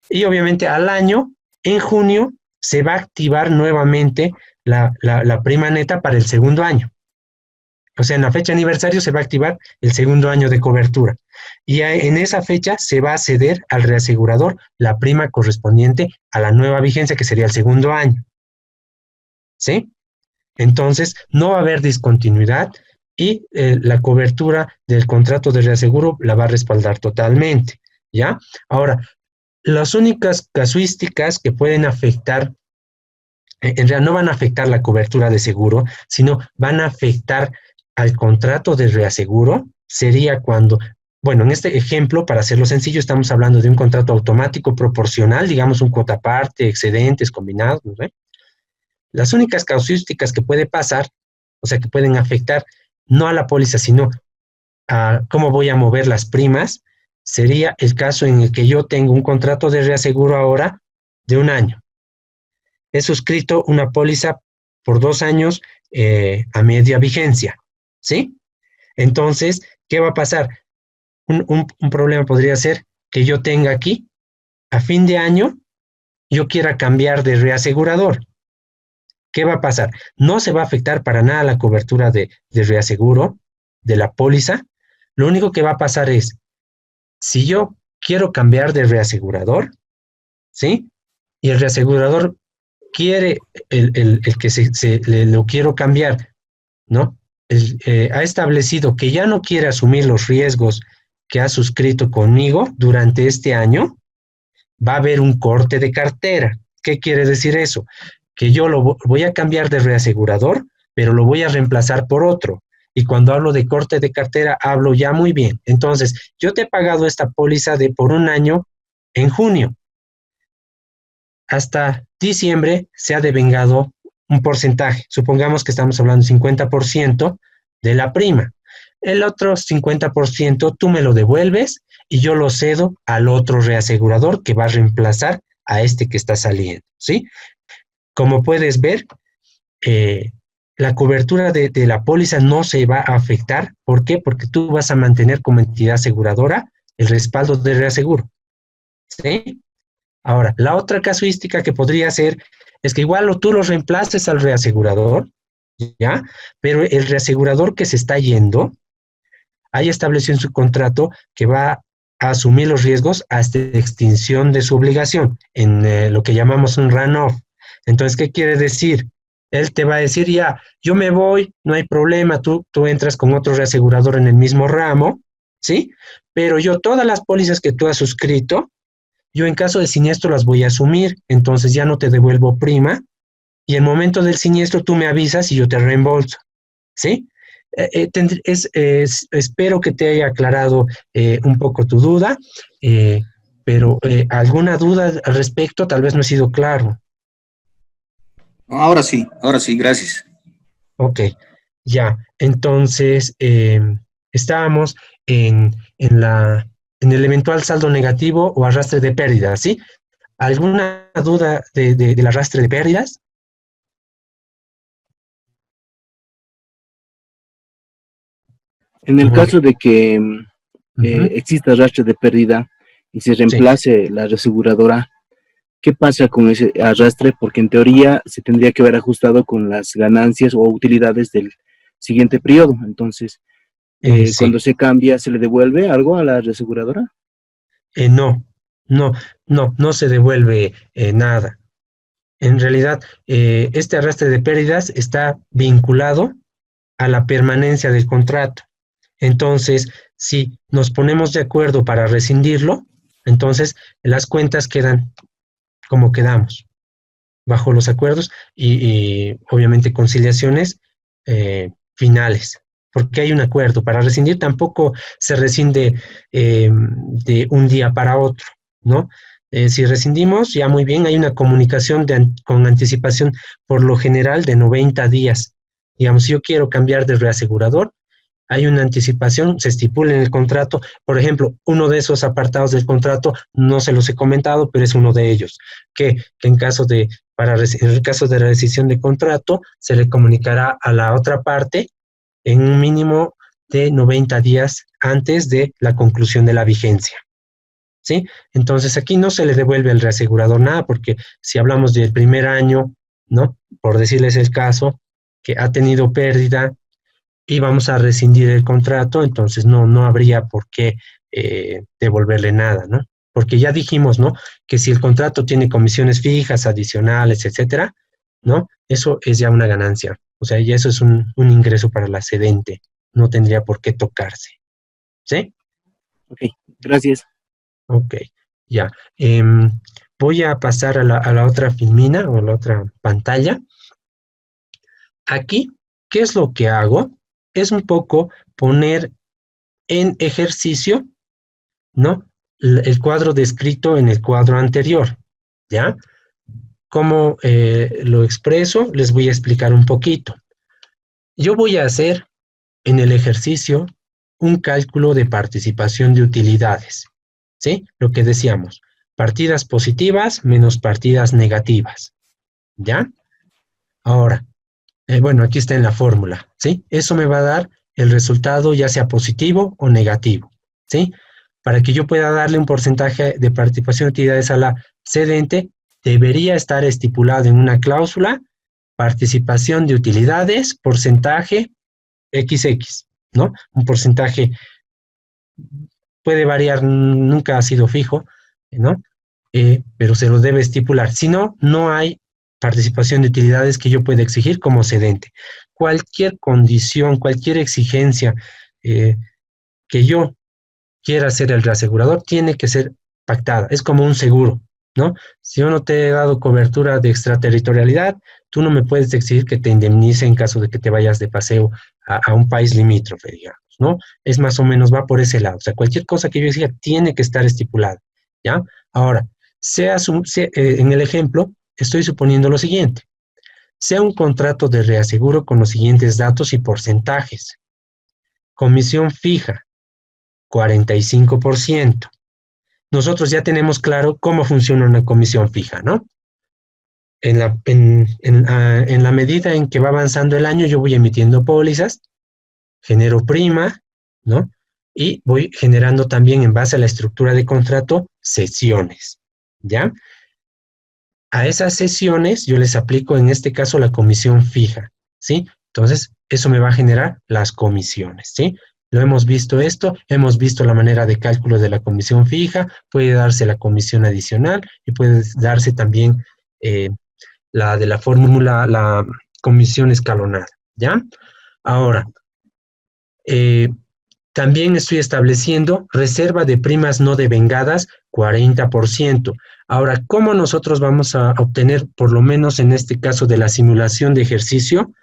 Y obviamente al año, en junio, se va a activar nuevamente la prima neta para el segundo año. O sea, en la fecha aniversario se va a activar el segundo año de cobertura. Y en esa fecha se va a ceder al reasegurador la prima correspondiente a la nueva vigencia, que sería el segundo año. ¿Sí? Entonces, no va a haber discontinuidad y la cobertura del contrato de reaseguro la va a respaldar totalmente. ¿Ya? Ahora, las únicas casuísticas que pueden afectar, en realidad no van a afectar la cobertura de seguro, sino van a afectar al contrato de reaseguro, sería cuando, bueno, en este ejemplo, para hacerlo sencillo, estamos hablando de un contrato automático proporcional, digamos un cuota parte, excedentes, combinados, ¿no? Las únicas casuísticas que puede pasar, o sea, que pueden afectar no a la póliza, sino a cómo voy a mover las primas, sería el caso en el que yo tengo un contrato de reaseguro ahora de un año. He suscrito una póliza por 2 años a media vigencia, ¿sí? Entonces, ¿qué va a pasar? Un problema podría ser que yo tenga aquí, a fin de año, yo quiera cambiar de reasegurador. ¿Qué va a pasar? No se va a afectar para nada la cobertura de reaseguro de la póliza. Lo único que va a pasar es, si yo quiero cambiar de reasegurador, ¿sí? Y el reasegurador quiere el que lo quiero cambiar, ¿no? Ha establecido que ya no quiere asumir los riesgos que ha suscrito conmigo durante este año, va a haber un corte de cartera. ¿Qué quiere decir eso? Que yo lo voy a cambiar de reasegurador, pero lo voy a reemplazar por otro. Y cuando hablo de corte de cartera, hablo ya muy bien. Entonces, yo te he pagado esta póliza por un año en junio. Hasta diciembre se ha devengado un porcentaje. Supongamos que estamos hablando del 50% de la prima. El otro 50% tú me lo devuelves y yo lo cedo al otro reasegurador que va a reemplazar a este que está saliendo, ¿sí? Como puedes ver, la cobertura de la póliza no se va a afectar. ¿Por qué? Porque tú vas a mantener como entidad aseguradora el respaldo de reaseguro, ¿sí? Ahora, la otra casuística que podría ser es que igual tú lo reemplaces al reasegurador, ¿ya? Pero el reasegurador que se está yendo, hay establecido en su contrato que va a asumir los riesgos hasta extinción de su obligación, en lo que llamamos un run-off. Entonces, ¿qué quiere decir? Él te va a decir, ya, yo me voy, no hay problema, tú entras con otro reasegurador en el mismo ramo, ¿sí? Pero yo todas las pólizas que tú has suscrito, yo en caso de siniestro las voy a asumir, entonces ya no te devuelvo prima, y en el momento del siniestro tú me avisas y yo te reembolso, ¿sí? Espero que te haya aclarado un poco tu duda, pero ¿alguna duda al respecto? Tal vez no he sido claro. Ahora sí, gracias. Ok, ya. Entonces, estábamos en el eventual saldo negativo o arrastre de pérdidas, ¿sí? ¿Alguna duda del arrastre de pérdidas? En el Bueno. caso de que exista arrastre de pérdida y se reemplace la reaseguradora, ¿qué pasa con ese arrastre? Porque en teoría se tendría que haber ajustado con las ganancias o utilidades del siguiente periodo. Entonces, Sí. cuando se cambia, ¿se le devuelve algo a la reaseguradora? No, no se devuelve nada. En realidad, este arrastre de pérdidas está vinculado a la permanencia del contrato. Entonces, si nos ponemos de acuerdo para rescindirlo, entonces las cuentas quedan como quedamos, bajo los acuerdos y obviamente conciliaciones finales, porque hay un acuerdo. Para rescindir tampoco se rescinde de un día para otro, ¿no? Si rescindimos, ya muy bien, hay una comunicación con anticipación, por lo general de 90 días. Digamos, si yo quiero cambiar de reasegurador, hay una anticipación, se estipula en el contrato. Por ejemplo, uno de esos apartados del contrato, no se los he comentado, pero es uno de ellos, que en el caso de rescisión de contrato, se le comunicará a la otra parte en un mínimo de 90 días antes de la conclusión de la vigencia. ¿Sí? Entonces aquí no se le devuelve al reasegurador nada, porque si hablamos del primer año, ¿no? Por decirles el caso, que ha tenido pérdida y vamos a rescindir el contrato, entonces no habría por qué devolverle nada, ¿no? Porque ya dijimos, ¿no? Que si el contrato tiene comisiones fijas, adicionales, etcétera, ¿no? Eso es ya una ganancia. O sea, ya eso es un ingreso para la cedente. No tendría por qué tocarse. ¿Sí? Ok, gracias. Ok, ya. Voy a pasar a la otra filmina o a la otra pantalla. Aquí, ¿qué es lo que hago? Es un poco poner en ejercicio, ¿no? El cuadro descrito en el cuadro anterior, ¿ya? ¿Cómo lo expreso? Les voy a explicar un poquito. Yo voy a hacer en el ejercicio un cálculo de participación de utilidades, ¿sí? Lo que decíamos, partidas positivas menos partidas negativas, ¿ya? Ahora, bueno, aquí está en la fórmula, ¿sí? Eso me va a dar el resultado ya sea positivo o negativo, ¿sí? Para que yo pueda darle un porcentaje de participación de utilidades a la cedente, debería estar estipulado en una cláusula, participación de utilidades, porcentaje XX, ¿no? Un porcentaje puede variar, nunca ha sido fijo, ¿no? Pero se lo debe estipular. Si no, no hay participación de utilidades que yo pueda exigir como cedente. Cualquier condición, cualquier exigencia que yo quiera ser el reasegurador tiene que ser pactada. Es como un seguro, ¿no? Si yo no te he dado cobertura de extraterritorialidad, tú no me puedes exigir que te indemnice en caso de que te vayas de paseo a un país limítrofe, digamos, ¿no? Es más o menos, va por ese lado. O sea, cualquier cosa que yo exija tiene que estar estipulada, ¿ya? Ahora, en el ejemplo, estoy suponiendo lo siguiente. Sea un contrato de reaseguro con los siguientes datos y porcentajes. Comisión fija, 45%. Nosotros ya tenemos claro cómo funciona una comisión fija, ¿no? En la medida en que va avanzando el año, yo voy emitiendo pólizas, genero prima, ¿no? Y voy generando también, en base a la estructura de contrato, sesiones, ¿ya? A esas sesiones yo les aplico, en este caso, la comisión fija, ¿sí? Entonces, eso me va a generar las comisiones, ¿sí? Lo hemos visto esto, hemos visto la manera de cálculo de la comisión fija, puede darse la comisión adicional y puede darse también la de la fórmula, la comisión escalonada, ¿ya? Ahora, también estoy estableciendo reserva de primas no devengadas, 40%. Ahora, ¿cómo nosotros vamos a obtener, por lo menos en este caso de la simulación de ejercicio,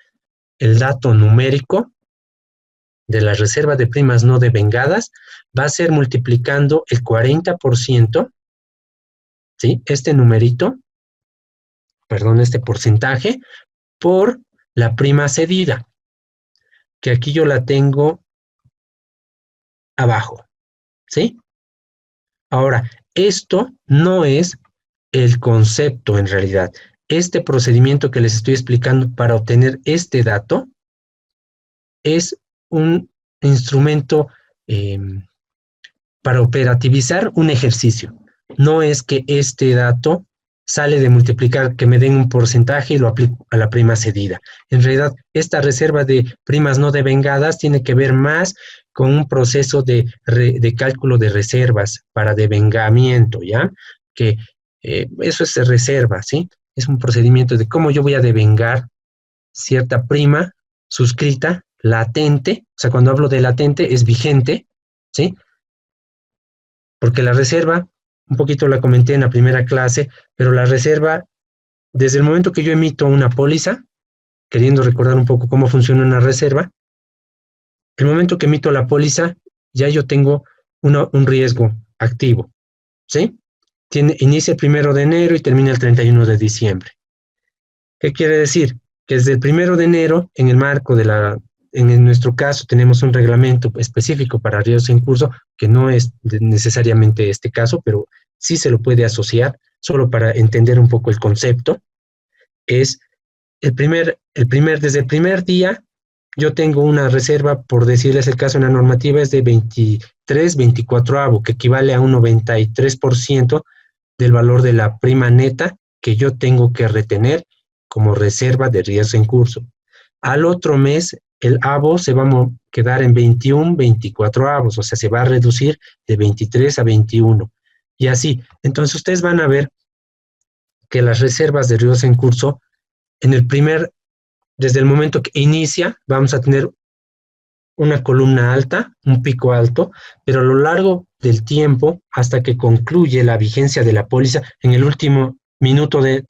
el dato numérico de la reserva de primas no devengadas? Va a ser multiplicando el 40%, ¿sí? Este numerito, perdón, este porcentaje, por la prima cedida, que aquí yo la tengo abajo, ¿sí? Ahora, esto no es el concepto en realidad. Este procedimiento que les estoy explicando para obtener este dato es un instrumento para operativizar un ejercicio. No es que este dato sale de multiplicar que me den un porcentaje y lo aplico a la prima cedida. En realidad, esta reserva de primas no devengadas tiene que ver más con un proceso de cálculo de reservas para devengamiento, ¿ya? Que eso es reserva, ¿sí? Es un procedimiento de cómo yo voy a devengar cierta prima suscrita, latente, o sea, cuando hablo de latente es vigente, ¿sí? Porque la reserva, un poquito la comenté en la primera clase, pero la reserva, desde el momento que yo emito una póliza, queriendo recordar un poco cómo funciona una reserva, el momento que emito la póliza, ya yo tengo un riesgo activo, ¿sí? Inicia el 1 de enero y termina el 31 de diciembre. ¿Qué quiere decir? Que desde el 1 de enero, en el marco de en nuestro caso, tenemos un reglamento específico para riesgos en curso, que no es necesariamente este caso, pero sí se lo puede asociar, solo para entender un poco el concepto. Es desde el primer día, yo tengo una reserva, por decirles el caso en la normativa, es de 23/24, que equivale a un 93% del valor de la prima neta que yo tengo que retener como reserva de riesgos en curso. Al otro mes, el abo se va a quedar en 21/24, o sea, se va a reducir de 23 a 21. Y así. Entonces, ustedes van a ver que las reservas de riesgos en curso, desde el momento que inicia, vamos a tener una columna alta, un pico alto, pero a lo largo del tiempo, hasta que concluye la vigencia de la póliza, en el último minuto de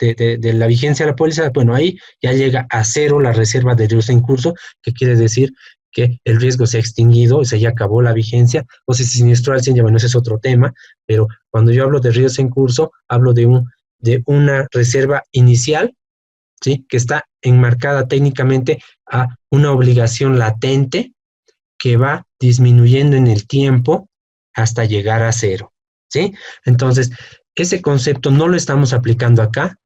la vigencia de la póliza, bueno, ahí ya llega a cero la reserva de riesgos en curso, que quiere decir que el riesgo se ha extinguido, o sea, ya acabó la vigencia, o si se siniestró al 100, ya bueno, ese es otro tema, pero cuando yo hablo de riesgos en curso, hablo de una reserva inicial, ¿sí? Que está enmarcada técnicamente a una obligación latente que va disminuyendo en el tiempo hasta llegar a cero, ¿sí? Entonces, ese concepto no lo estamos aplicando acá,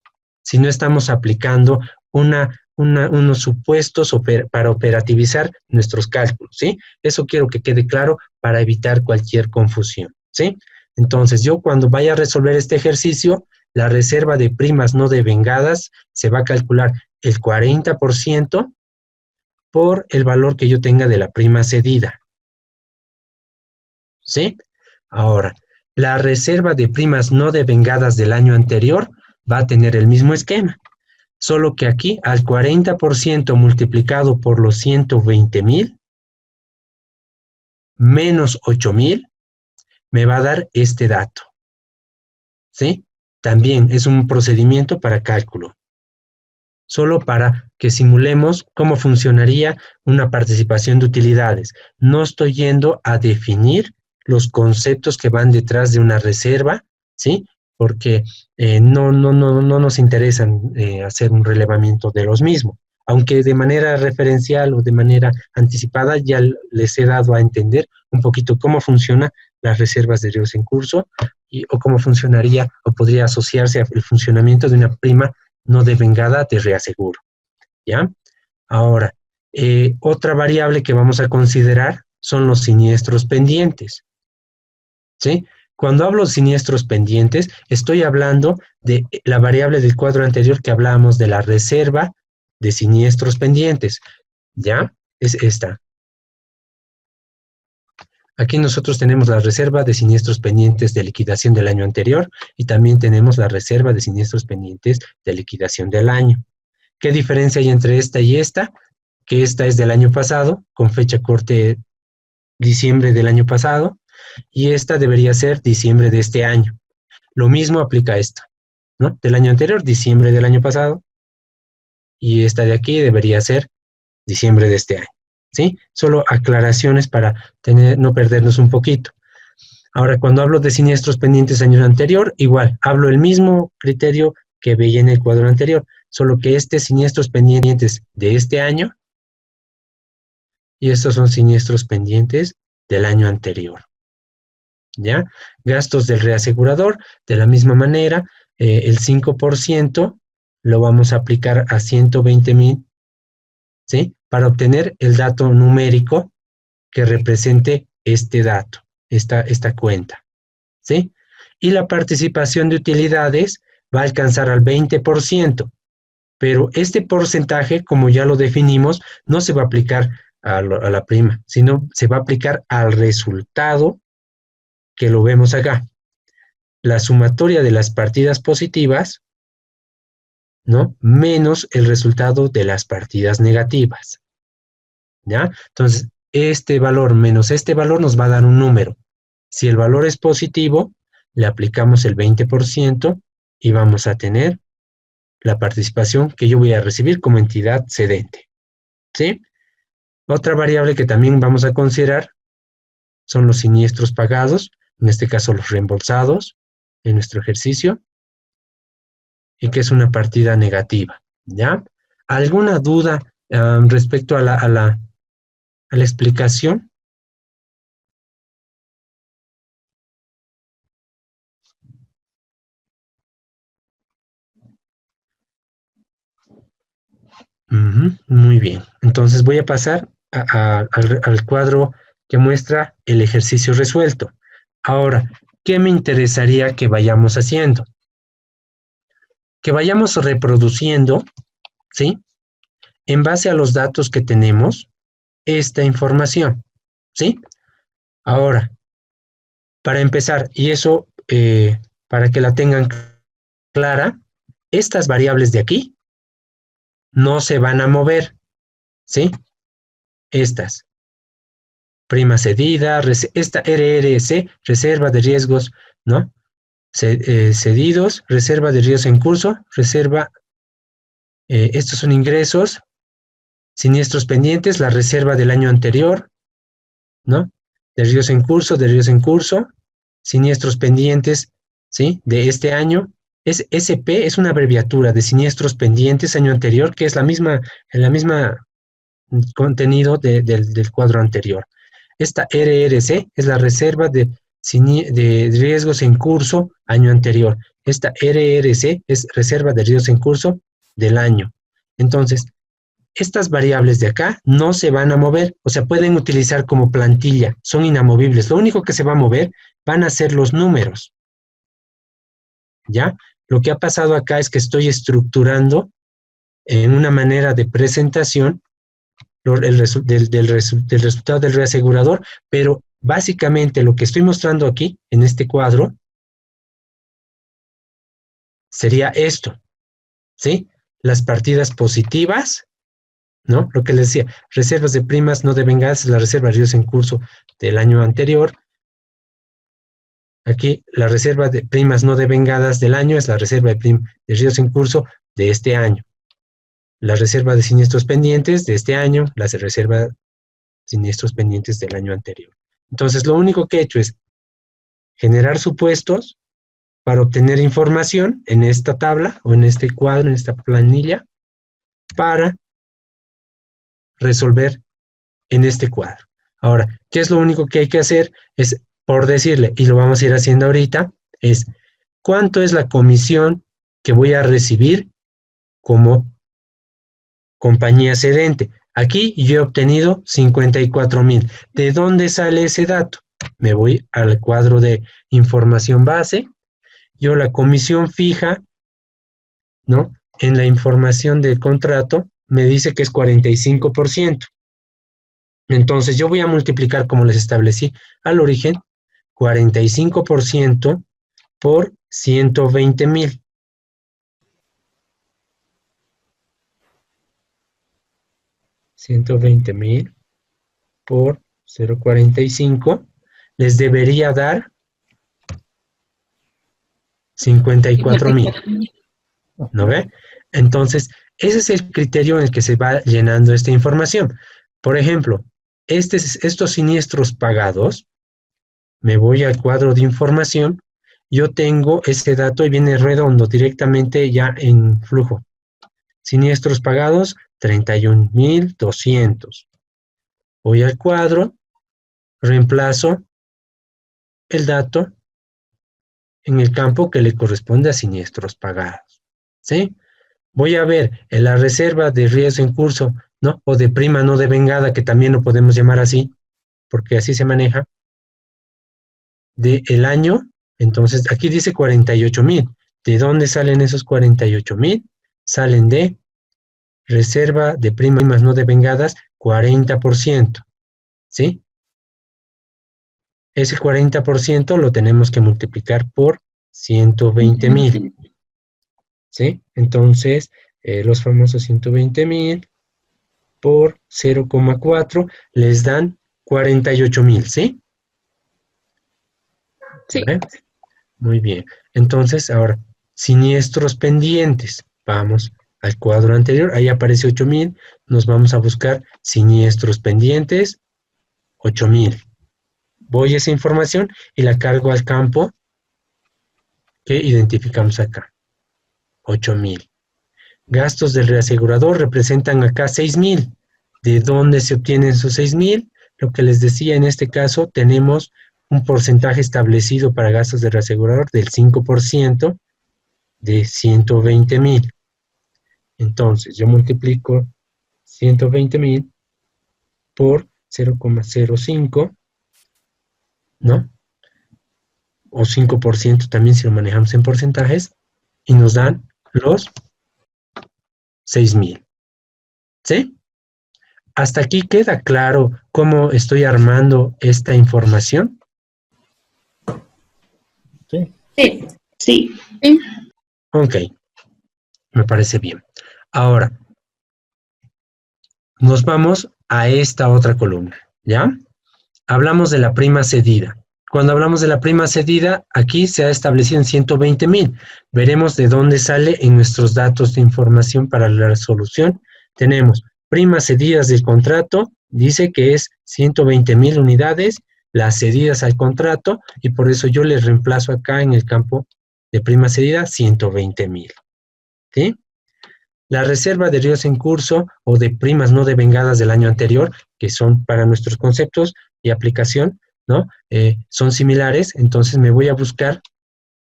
sino estamos aplicando unos supuestos para operativizar nuestros cálculos, ¿sí? Eso quiero que quede claro para evitar cualquier confusión, ¿sí? Entonces, yo cuando vaya a resolver este ejercicio, la reserva de primas no devengadas se va a calcular el 40% por el valor que yo tenga de la prima cedida, ¿sí? Ahora, la reserva de primas no devengadas del año anterior va a tener el mismo esquema, solo que aquí al 40% multiplicado por los 120,000 menos 8,000 me va a dar este dato, ¿sí? También es un procedimiento para cálculo, solo para que simulemos cómo funcionaría una participación de utilidades. No estoy yendo a definir los conceptos que van detrás de una reserva, ¿sí? Porque no nos interesan hacer un relevamiento de los mismos, aunque de manera referencial o de manera anticipada ya les he dado a entender un poquito cómo funcionan las reservas de riesgos en curso o cómo funcionaría o podría asociarse al funcionamiento de una prima no devengada de reaseguro, ¿ya? Ahora, otra variable que vamos a considerar son los siniestros pendientes, ¿sí? Cuando hablo de siniestros pendientes, estoy hablando de la variable del cuadro anterior que hablábamos de la reserva de siniestros pendientes, ¿ya? Es esta. Aquí nosotros tenemos la reserva de siniestros pendientes de liquidación del año anterior y también tenemos la reserva de siniestros pendientes de liquidación del año. ¿Qué diferencia hay entre esta y esta? Que esta es del año pasado, con fecha corte diciembre del año pasado, y esta debería ser diciembre de este año. Lo mismo aplica a esta, ¿no? Del año anterior, diciembre del año pasado, y esta de aquí debería ser diciembre de este año, ¿sí? Solo aclaraciones para no perdernos un poquito. Ahora, cuando hablo de siniestros pendientes año anterior, igual, hablo el mismo criterio que veía en el cuadro anterior, solo que siniestros pendientes de este año, y estos son siniestros pendientes del año anterior, ¿ya? Gastos del reasegurador, de la misma manera, el 5% lo vamos a aplicar a 120,000, ¿sí? Para obtener el dato numérico que represente este dato, esta cuenta, ¿sí? Y la participación de utilidades va a alcanzar al 20%, pero este porcentaje, como ya lo definimos, no se va a aplicar a la prima, sino se va a aplicar al resultado que lo vemos acá. La sumatoria de las partidas positivas, ¿no? Menos el resultado de las partidas negativas, ¿ya? Entonces, este valor menos este valor nos va a dar un número. Si el valor es positivo, le aplicamos el 20% y vamos a tener la participación que yo voy a recibir como entidad cedente, ¿sí? Otra variable que también vamos a considerar son los siniestros pagados, en este caso los reembolsados en nuestro ejercicio, y que es una partida negativa, ¿ya? ¿Alguna duda respecto a la explicación? Muy bien. Entonces voy a pasar al cuadro que muestra el ejercicio resuelto. Ahora, ¿qué me interesaría que vayamos haciendo? Que vayamos reproduciendo, ¿sí? En base a los datos que tenemos, esta información, ¿sí? Ahora, para empezar, y eso para que la tengan clara, estas variables de aquí no se van a mover, ¿sí? Estas. Prima cedida, esta RRC, reserva de riesgos, ¿no? Cedidos, reserva de riesgos en curso, reserva, estos son ingresos, siniestros pendientes, la reserva del año anterior, ¿no? De riesgos en curso, siniestros pendientes, ¿sí? De este año. SP es una abreviatura de siniestros pendientes año anterior, que es el misma contenido del cuadro anterior. Esta RRC es la reserva de riesgos en curso año anterior. Esta RRC es reserva de riesgos en curso del año. Entonces, estas variables de acá no se van a mover, o sea, pueden utilizar como plantilla, son inamovibles. Lo único que se va a mover van a ser los números, ¿ya? Lo que ha pasado acá es que estoy estructurando en una manera de presentación del resultado del reasegurador, pero básicamente lo que estoy mostrando aquí, en este cuadro, sería esto, ¿sí? Las partidas positivas, ¿no? Lo que les decía, reservas de primas no devengadas, la reserva de riesgos en curso del año anterior. Aquí la reserva de primas no devengadas del año es la reserva de riesgos en curso de este año. La reserva de siniestros pendientes de este año, la reserva de siniestros pendientes del año anterior. Entonces, lo único que he hecho es generar supuestos para obtener información en esta tabla o en este cuadro, en esta planilla, para resolver en este cuadro. Ahora, ¿qué es lo único que hay que hacer? Es, por decirle, y lo vamos a ir haciendo ahorita, es ¿cuánto es la comisión que voy a recibir como compañía cedente? Aquí yo he obtenido 54,000. ¿De dónde sale ese dato? Me voy al cuadro de información base. Yo la comisión fija, ¿no? En la información del contrato me dice que es 45%. Entonces yo voy a multiplicar, como les establecí al origen, 45% por 120,000. $120,000 por 0.45 les debería dar 54,000. ¿No ve? Entonces, ese es el criterio en el que se va llenando esta información. Por ejemplo, estos siniestros pagados, me voy al cuadro de información, yo tengo ese dato y viene redondo directamente ya en flujo. Siniestros pagados, 31,200. Voy al cuadro, reemplazo el dato en el campo que le corresponde a siniestros pagados, ¿sí? Voy a ver en la reserva de riesgo en curso, ¿no? O de prima no devengada, que también lo podemos llamar así, porque así se maneja, del año. Entonces, aquí dice 48,000. ¿De dónde salen esos 48,000? Salen de reserva de primas no devengadas, 40%, ¿sí? Ese 40% lo tenemos que multiplicar por 120,000, ¿sí? Entonces, los famosos 120,000 por 0,4 les dan 48,000, ¿sí? Sí. ¿Vale? Muy bien. Entonces, ahora, siniestros pendientes. Vamos al cuadro anterior, ahí aparece 8,000. Nos vamos a buscar siniestros pendientes, 8,000. Voy a esa información y la cargo al campo que identificamos acá, 8,000. Gastos del reasegurador representan acá 6,000. ¿De dónde se obtienen esos 6,000? Lo que les decía, en este caso tenemos un porcentaje establecido para gastos de reasegurador del 5% de 120,000. Entonces, yo multiplico 120,000 por 0,05, ¿no? O 5% también si lo manejamos en porcentajes, y nos dan los 6,000. ¿Sí? ¿Hasta aquí queda claro cómo estoy armando esta información? Sí. Sí. Sí. Ok, me parece bien. Ahora, nos vamos a esta otra columna, ¿ya? Hablamos de la prima cedida. Cuando hablamos de la prima cedida, aquí se ha establecido en 120,000. Veremos de dónde sale en nuestros datos de información para la resolución. Tenemos primas cedidas del contrato, dice que es 120,000 unidades, las cedidas al contrato, y por eso yo les reemplazo acá en el campo de prima cedida 120,000. ¿Sí? La reserva de ríos en curso o de primas no devengadas del año anterior, que son para nuestros conceptos y aplicación, ¿no? Son similares, entonces me voy a buscar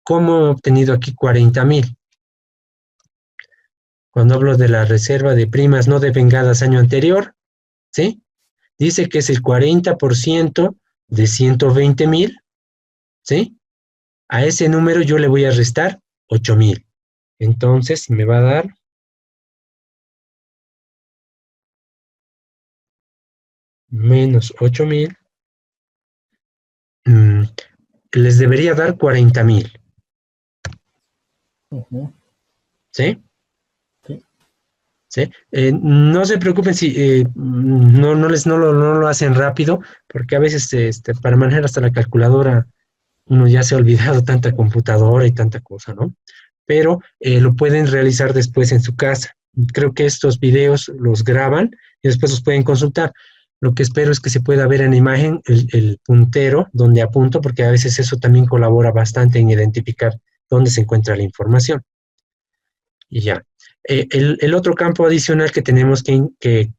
cómo he obtenido aquí 40,000. Cuando hablo de la reserva de primas no devengadas año anterior, ¿sí? Dice que es el 40% de 120,000, ¿sí? A ese número yo le voy a restar 8,000. Entonces me va a dar menos 8,000. Les debería dar 40,000. ¿Sí? Sí. ¿Sí? No se preocupen si no lo hacen rápido, porque a veces para manejar hasta la calculadora uno ya se ha olvidado tanta computadora y tanta cosa, ¿no? Pero lo pueden realizar después en su casa. Creo que estos videos los graban y después los pueden consultar. Lo que espero es que se pueda ver en imagen el puntero donde apunto, porque a veces eso también colabora bastante en identificar dónde se encuentra la información. Y ya. El otro campo adicional que tenemos que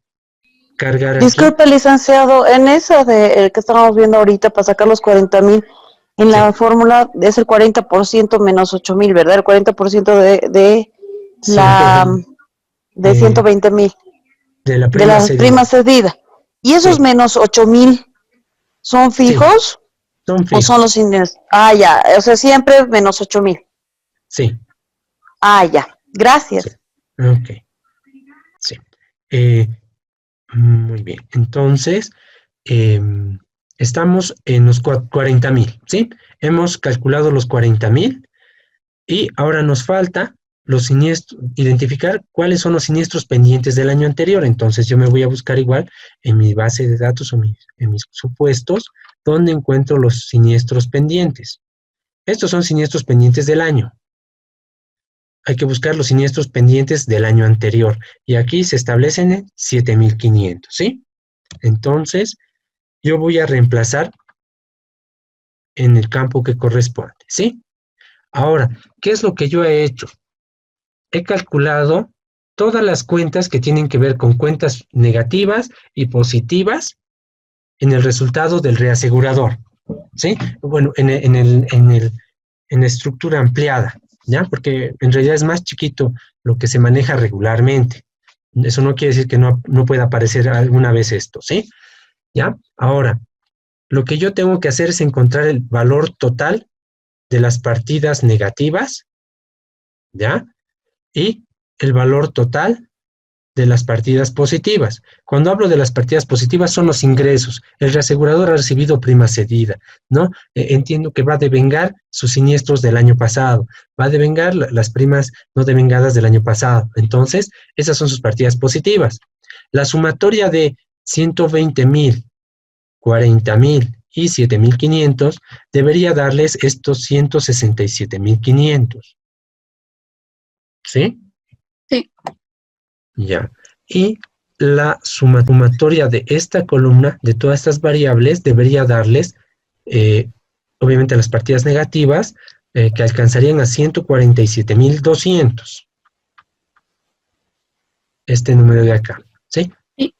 cargar aquí. Disculpe, licenciado, en esa de el que estamos viendo ahorita para sacar los 40,000, en la fórmula es el 40% menos 8,000, ¿verdad? El 40% de la de 120,000. De la De la prima cedida. ¿Y esos menos 8,000 son fijos? Son fijos. ¿O son los siniestros? Ah, ya. O sea, siempre menos 8,000. Sí. Ah, ya. Gracias. Sí. Ok. Sí. Muy bien. Entonces, estamos en los 40,000, ¿sí? Hemos calculado los 40,000 y ahora nos falta los siniestros, identificar cuáles son los siniestros pendientes del año anterior. Entonces yo me voy a buscar igual en mi base de datos o en mis supuestos, donde encuentro los siniestros pendientes. Estos son siniestros pendientes del año. Hay que buscar los siniestros pendientes del año anterior. Y aquí se establecen en 7,500, ¿sí? Entonces, yo voy a reemplazar en el campo que corresponde, ¿sí? Ahora, ¿qué es lo que yo he hecho? He calculado todas las cuentas que tienen que ver con cuentas negativas y positivas en el resultado del reasegurador, ¿sí? Bueno, en la estructura ampliada, ¿ya? Porque en realidad es más chiquito lo que se maneja regularmente. Eso no quiere decir que no pueda aparecer alguna vez esto, ¿sí? ¿Ya? Ahora, lo que yo tengo que hacer es encontrar el valor total de las partidas negativas ¿ya? Y el valor total de las partidas positivas. Cuando hablo de las partidas positivas son los ingresos. El reasegurador ha recibido prima cedida, ¿no? Entiendo que va a devengar sus siniestros del año pasado, va a devengar las primas no devengadas del año pasado. Entonces, esas son sus partidas positivas. La sumatoria de 120,000, 40,000 y 7,500 debería darles estos 167,500. ¿Sí? Sí. Ya. Y la sumatoria de esta columna, de todas estas variables, debería darles, obviamente, las partidas negativas, que alcanzarían a 147,200. Este número de acá, ¿sí? Sí.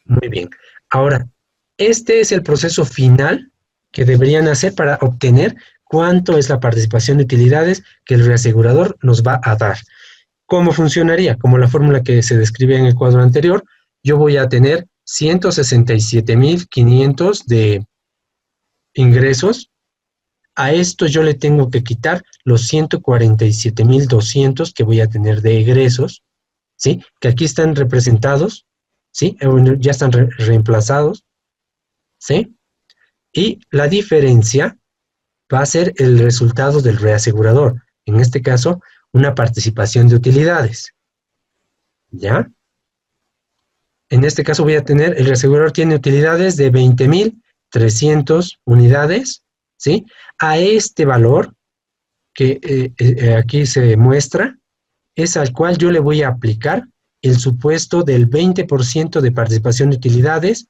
Muy bien. Ahora, este es el proceso final que deberían hacer para obtener cuánto es la participación de utilidades que el reasegurador nos va a dar. ¿Cómo funcionaría? Como la fórmula que se describe en el cuadro anterior, yo voy a tener 167,500 de ingresos. A esto yo le tengo que quitar los 147,200 que voy a tener de egresos, ¿sí? Que aquí están representados, ¿sí? Ya están reemplazados, ¿sí? Y la diferencia va a ser el resultado del reasegurador. En este caso, una participación de utilidades. ¿Ya? En este caso voy a tener, el reasegurador tiene utilidades de 20,300 unidades, ¿sí? A este valor que aquí se muestra, es al cual yo le voy a aplicar el supuesto del 20% de participación de utilidades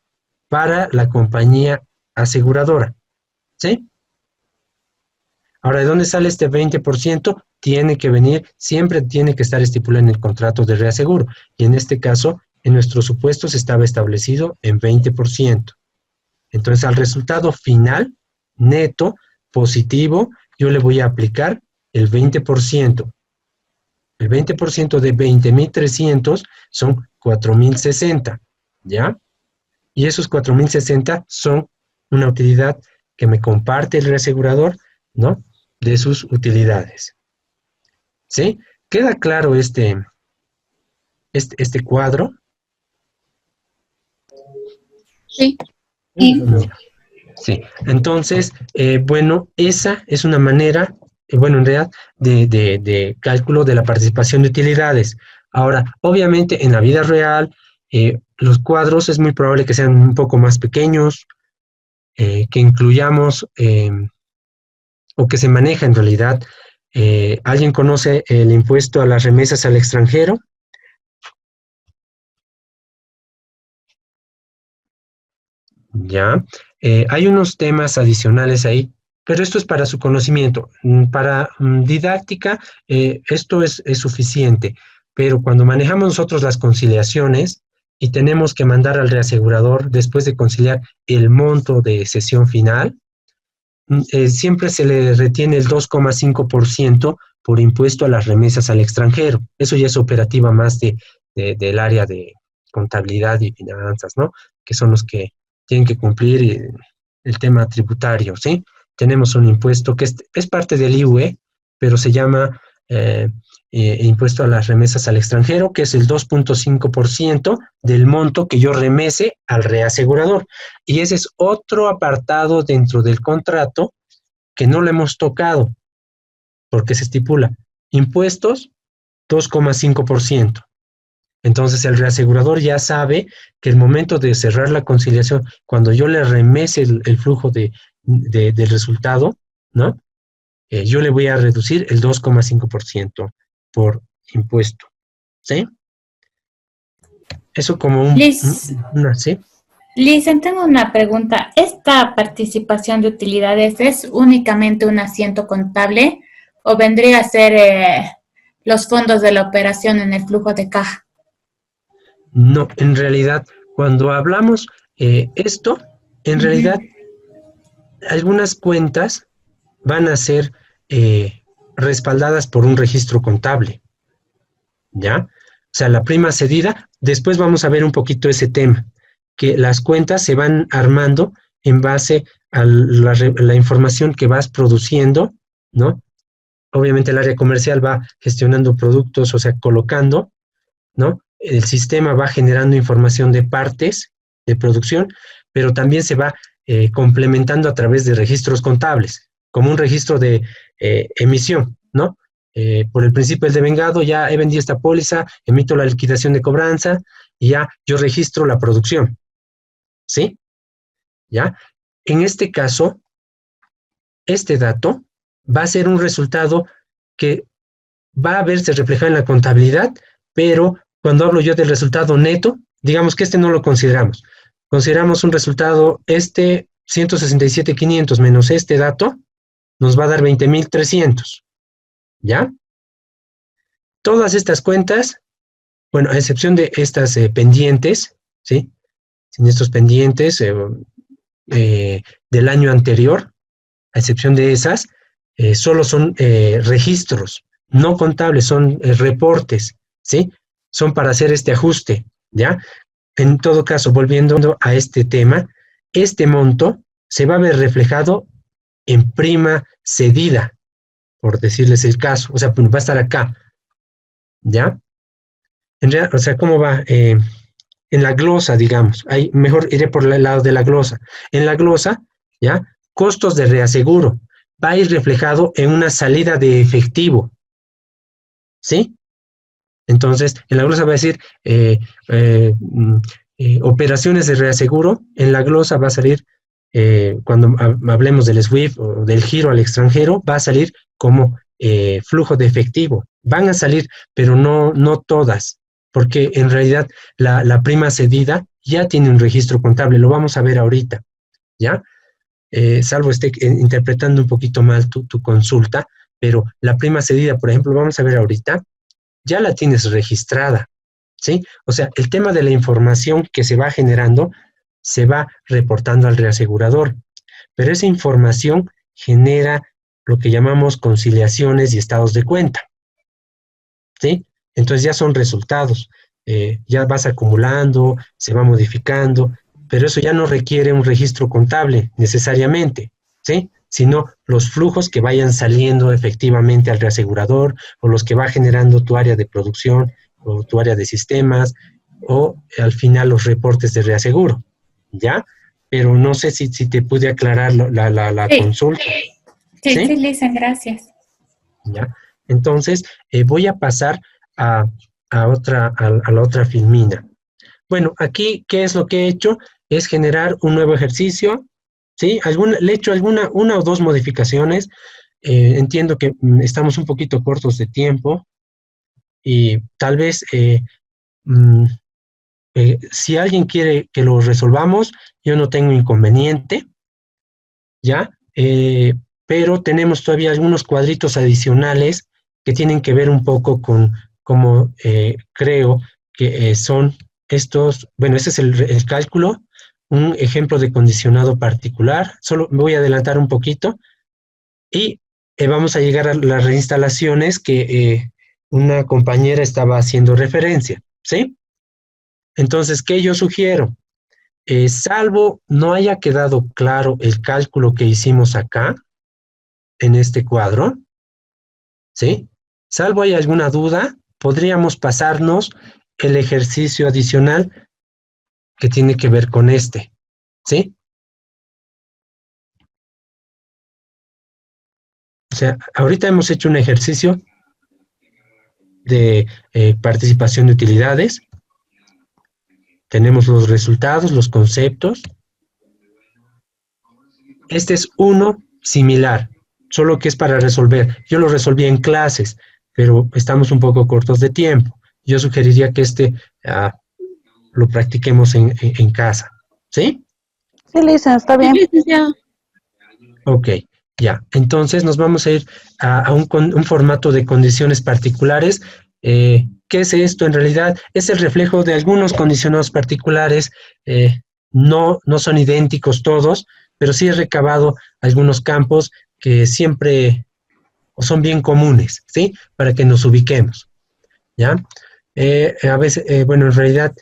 para la compañía aseguradora, ¿sí? Ahora, ¿de dónde sale este 20%? Tiene que venir, siempre tiene que estar estipulado en el contrato de reaseguro. Y en este caso, en nuestros supuestos estaba establecido en 20%. Entonces, al resultado final, neto, positivo, yo le voy a aplicar el 20%. El 20% de 20,300 son 4,060, ¿ya? Y esos 4,060 son una utilidad que me comparte el reasegurador, ¿no? De sus utilidades. ¿Sí? ¿Queda claro este cuadro? Sí. Sí. Entonces, bueno, esa es una manera, bueno, en realidad, de cálculo de la participación de utilidades. Ahora, obviamente, en la vida real, los cuadros es muy probable que sean un poco más pequeños, que incluyamos, o que se maneja en realidad. ¿Alguien conoce el impuesto a las remesas al extranjero? Ya. Hay unos temas adicionales ahí, pero esto es para su conocimiento. Para didáctica, esto es suficiente, pero cuando manejamos nosotros las conciliaciones y tenemos que mandar al reasegurador después de conciliar el monto de cesión final, siempre se le retiene el 2,5% por impuesto a las remesas al extranjero. Eso ya es operativa más del área de contabilidad y finanzas, ¿no? Que son los que tienen que cumplir el tema tributario, ¿sí? Tenemos un impuesto que es parte del IUE, pero se llama impuesto a las remesas al extranjero, que es el 2,5% del monto que yo remese al reasegurador. Y ese es otro apartado dentro del contrato que no lo hemos tocado, porque se estipula impuestos 2,5%. Entonces el reasegurador ya sabe que el momento de cerrar la conciliación, cuando yo le remese el flujo del resultado, ¿no? Yo le voy a reducir el 2,5% por impuesto, ¿sí? Eso como ¿sí? Liz, tengo una pregunta. ¿Esta participación de utilidades es únicamente un asiento contable o vendría a ser los fondos de la operación en el flujo de caja? No, en realidad, cuando hablamos esto, en realidad, algunas cuentas van a ser respaldadas por un registro contable, ¿ya? O sea, la prima cedida, después vamos a ver un poquito ese tema, que las cuentas se van armando en base a la información que vas produciendo, ¿no? obviamente el área comercial va gestionando productos, o sea, colocando, ¿no? El sistema va generando información de partes de producción, pero también se va complementando a través de registros contables, como un registro de emisión, ¿no? Por el principio del devengado, ya he vendido esta póliza, emito la liquidación de cobranza y ya yo registro la producción, ¿sí? ¿Ya? En este caso, este dato va a ser un resultado que va a verse reflejado en la contabilidad, pero cuando hablo yo del resultado neto, digamos que este no lo consideramos. Consideramos un resultado, 167.500 menos este dato, nos va a dar 20.300, ¿ya? Todas estas cuentas, bueno, a excepción de estas pendientes, ¿sí? Sin estos pendientes del año anterior, a excepción de esas, solo son registros, no contables, son reportes, ¿sí? Son para hacer este ajuste, ¿ya? En todo caso, volviendo a este tema, este monto se va a ver reflejado en prima cedida, por decirles el caso, o sea, va a estar acá, ¿ya? En realidad, o sea, ¿cómo va? En la glosa, digamos, ahí mejor iré por el lado de la glosa. En la glosa, ¿ya? Costos de reaseguro, va a ir reflejado en una salida de efectivo, ¿sí? Entonces, en la glosa va a decir operaciones de reaseguro, en la glosa va a salir, cuando hablemos del SWIFT o del giro al extranjero, va a salir como flujo de efectivo. Van a salir, pero no todas, porque en realidad la prima cedida ya tiene un registro contable, lo vamos a ver ahorita, ¿ya? Salvo esté interpretando un poquito mal tu consulta, pero la prima cedida, por ejemplo, vamos a ver ahorita, ya la tienes registrada, ¿sí? O sea, el tema de la información que se va generando se va reportando al reasegurador, pero esa información genera lo que llamamos conciliaciones y estados de cuenta, ¿sí? Entonces ya son resultados, ya vas acumulando, se va modificando, pero eso ya no requiere un registro contable necesariamente, ¿sí? Sino los flujos que vayan saliendo efectivamente al reasegurador o los que va generando tu área de producción o tu área de sistemas o al final los reportes de reaseguro, ¿ya? Pero no sé si te pude aclarar la Sí. consulta. Sí, Lisa, gracias. ¿Ya? Entonces, voy a pasar a la otra filmina. Bueno, aquí, ¿qué es lo que he hecho? Es generar un nuevo ejercicio, ¿sí? Le he hecho una o dos modificaciones. Entiendo que estamos un poquito cortos de tiempo y tal vez si alguien quiere que lo resolvamos, yo no tengo inconveniente, ¿ya? Pero tenemos todavía algunos cuadritos adicionales que tienen que ver un poco con cómo creo que son estos, bueno, ese es el cálculo, un ejemplo de condicionado particular, solo me voy a adelantar un poquito, y vamos a llegar a las reinstalaciones que una compañera estaba haciendo referencia, ¿sí? Entonces, ¿qué yo sugiero? Salvo no haya quedado claro el cálculo que hicimos acá, en este cuadro, ¿sí? Salvo hay alguna duda, podríamos pasarnos el ejercicio adicional que tiene que ver con este, ¿sí? O sea, ahorita hemos hecho un ejercicio de participación de utilidades, tenemos los resultados, los conceptos. Este es uno similar, solo que es para resolver. Yo lo resolví en clases, pero estamos un poco cortos de tiempo. Yo sugeriría que lo practiquemos en casa, ¿sí? Sí, Lisa, está bien. Ok, ya. Entonces nos vamos a ir a un formato de condiciones particulares. ¿Qué es esto? En realidad es el reflejo de algunos condicionados particulares. No son idénticos todos, pero sí he recabado algunos campos que siempre son bien comunes, ¿sí? Para que nos ubiquemos, ¿ya? A veces, bueno, en realidad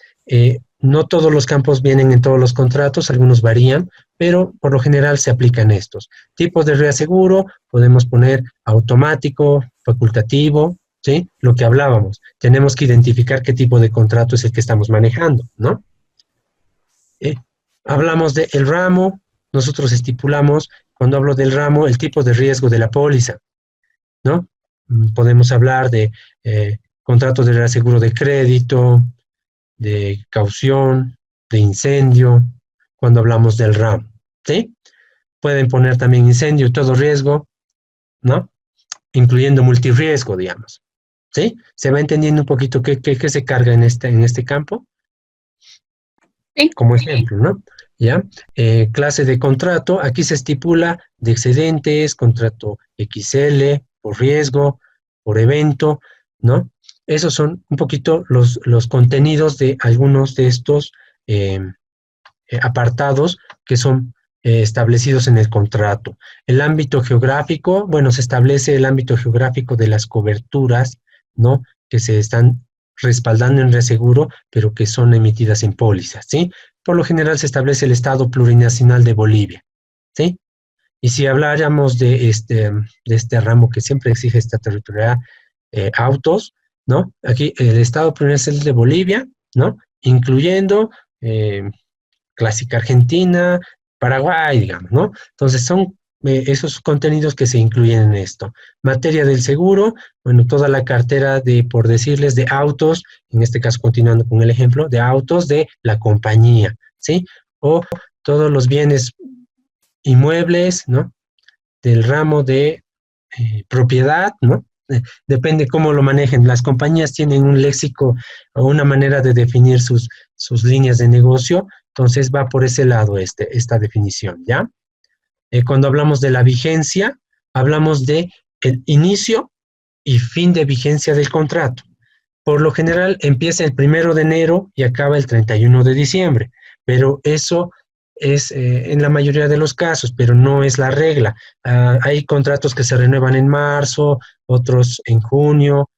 No todos los campos vienen en todos los contratos, algunos varían, pero por lo general se aplican estos. Tipos de reaseguro, podemos poner automático, facultativo, ¿sí? Lo que hablábamos. Tenemos que identificar qué tipo de contrato es el que estamos manejando, ¿no? Hablamos del ramo, nosotros estipulamos, cuando hablo del ramo, el tipo de riesgo de la póliza, ¿no? Podemos hablar de contratos de reaseguro de crédito, de caución, de incendio, cuando hablamos del ramo, ¿sí? Pueden poner también incendio, todo riesgo, ¿no? Incluyendo multirriesgo, digamos, ¿sí? ¿Se va entendiendo un poquito qué se carga en este campo? Sí. Como ejemplo, ¿no? ¿Ya? Clase de contrato, aquí se estipula de excedentes, contrato XL, por riesgo, por evento, ¿no? Esos son un poquito los contenidos de algunos de estos apartados que son establecidos en el contrato. El ámbito geográfico, bueno, se establece el ámbito geográfico de las coberturas, ¿no? Que se están respaldando en reaseguro, pero que son emitidas en pólizas, ¿sí? Por lo general se establece el Estado Plurinacional de Bolivia, ¿sí? Y si habláramos de este ramo que siempre exige esta territorialidad, autos, ¿no? Aquí el Estado Plurinacional de Bolivia, ¿no? Incluyendo Clásica Argentina, Paraguay, digamos, ¿no? Entonces son esos contenidos que se incluyen en esto. Materia del seguro, bueno, toda la cartera de, por decirles, de autos, en este caso continuando con el ejemplo, de autos de la compañía, ¿sí? O todos los bienes inmuebles, ¿no? Del ramo de propiedad, ¿no? Depende cómo lo manejen. Las compañías tienen un léxico o una manera de definir sus líneas de negocio, entonces va por ese lado esta definición, ¿ya? Cuando hablamos de la vigencia, hablamos de el inicio y fin de vigencia del contrato. Por lo general empieza el 1 de enero y acaba el 31 de diciembre, pero eso es en la mayoría de los casos, pero no es la regla. Hay contratos que se renuevan en marzo, otros en junio,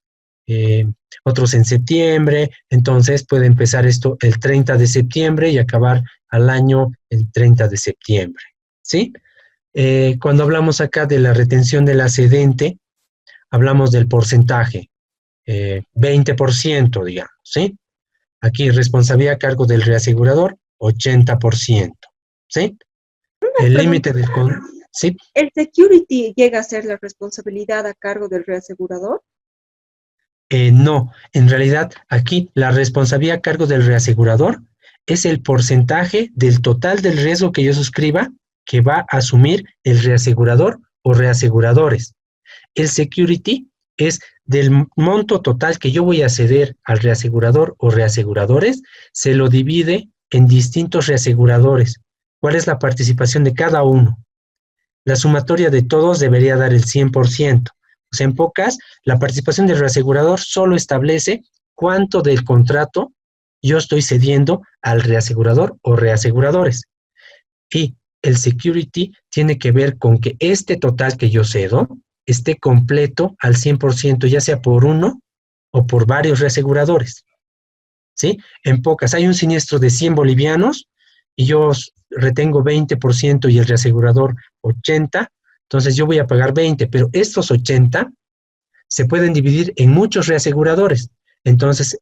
otros en septiembre, entonces puede empezar esto el 30 de septiembre y acabar al año el 30 de septiembre, ¿sí? Cuando hablamos acá de la retención del excedente, hablamos del porcentaje, 20%, digamos, ¿sí? Aquí responsabilidad a cargo del reasegurador, 80%, ¿sí? El límite del... ¿Sí? ¿El security llega a ser la responsabilidad a cargo del reasegurador? No, en realidad aquí la responsabilidad a cargo del reasegurador es el porcentaje del total del riesgo que yo suscriba que va a asumir el reasegurador o reaseguradores. El security es del monto total que yo voy a ceder al reasegurador o reaseguradores, se lo divide en distintos reaseguradores. ¿Cuál es la participación de cada uno? La sumatoria de todos debería dar el 100%. O sea, en pocas, la participación del reasegurador solo establece cuánto del contrato yo estoy cediendo al reasegurador o reaseguradores. Y el security tiene que ver con que este total que yo cedo esté completo al 100%, ya sea por uno o por varios reaseguradores, ¿sí? En pocas, hay un siniestro de 100 bolivianos y yo retengo 20% y el reasegurador 80%, entonces yo voy a pagar 20%, pero estos 80% se pueden dividir en muchos reaseguradores. Entonces,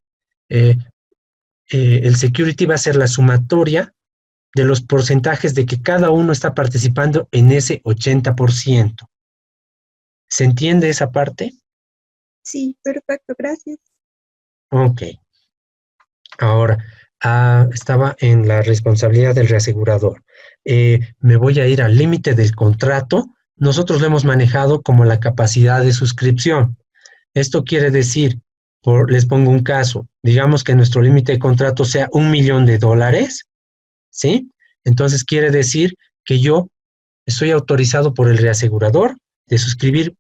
el security va a ser la sumatoria de los porcentajes de que cada uno está participando en ese 80%. ¿Se entiende esa parte? Sí, perfecto, gracias. Ok. Ahora, estaba en la responsabilidad del reasegurador. Me voy a ir al límite del contrato. Nosotros lo hemos manejado como la capacidad de suscripción. Esto quiere decir, les pongo un caso, digamos que nuestro límite de contrato sea $1 millón, ¿sí? Entonces quiere decir que yo estoy autorizado por el reasegurador de suscribir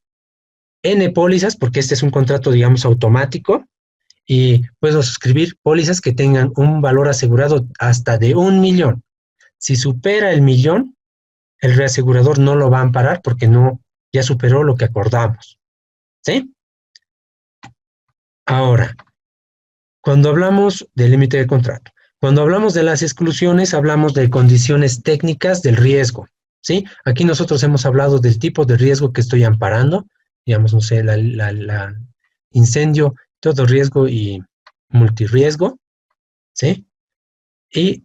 N pólizas, porque este es un contrato, digamos, automático, y puedo suscribir pólizas que tengan un valor asegurado hasta de $1 millón. Si supera el millón, el reasegurador no lo va a amparar porque ya superó lo que acordamos, ¿sí? Ahora, cuando hablamos del límite de contrato, Cuando hablamos de las exclusiones, hablamos de condiciones técnicas del riesgo, ¿sí? Aquí nosotros hemos hablado del tipo de riesgo que estoy amparando, digamos, no sé, la incendio, todo riesgo y multirriesgo, ¿sí? Y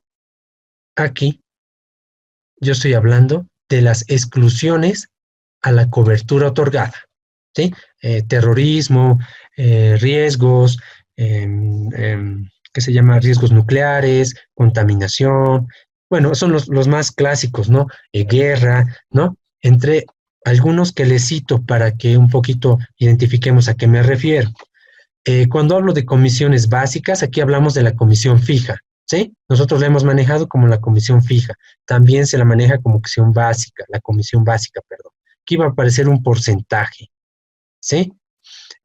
aquí yo estoy hablando de las exclusiones a la cobertura otorgada, ¿sí? Terrorismo, riesgos, ¿qué se llama? Riesgos nucleares, contaminación, bueno, son los más clásicos, ¿no? Guerra, ¿no? Entre algunos que les cito para que un poquito identifiquemos a qué me refiero. Cuando hablo de comisiones básicas, aquí hablamos de la comisión fija, ¿sí? Nosotros la hemos manejado como la comisión fija. También se la maneja como comisión básica, la comisión básica, perdón. Aquí va a aparecer un porcentaje, ¿sí?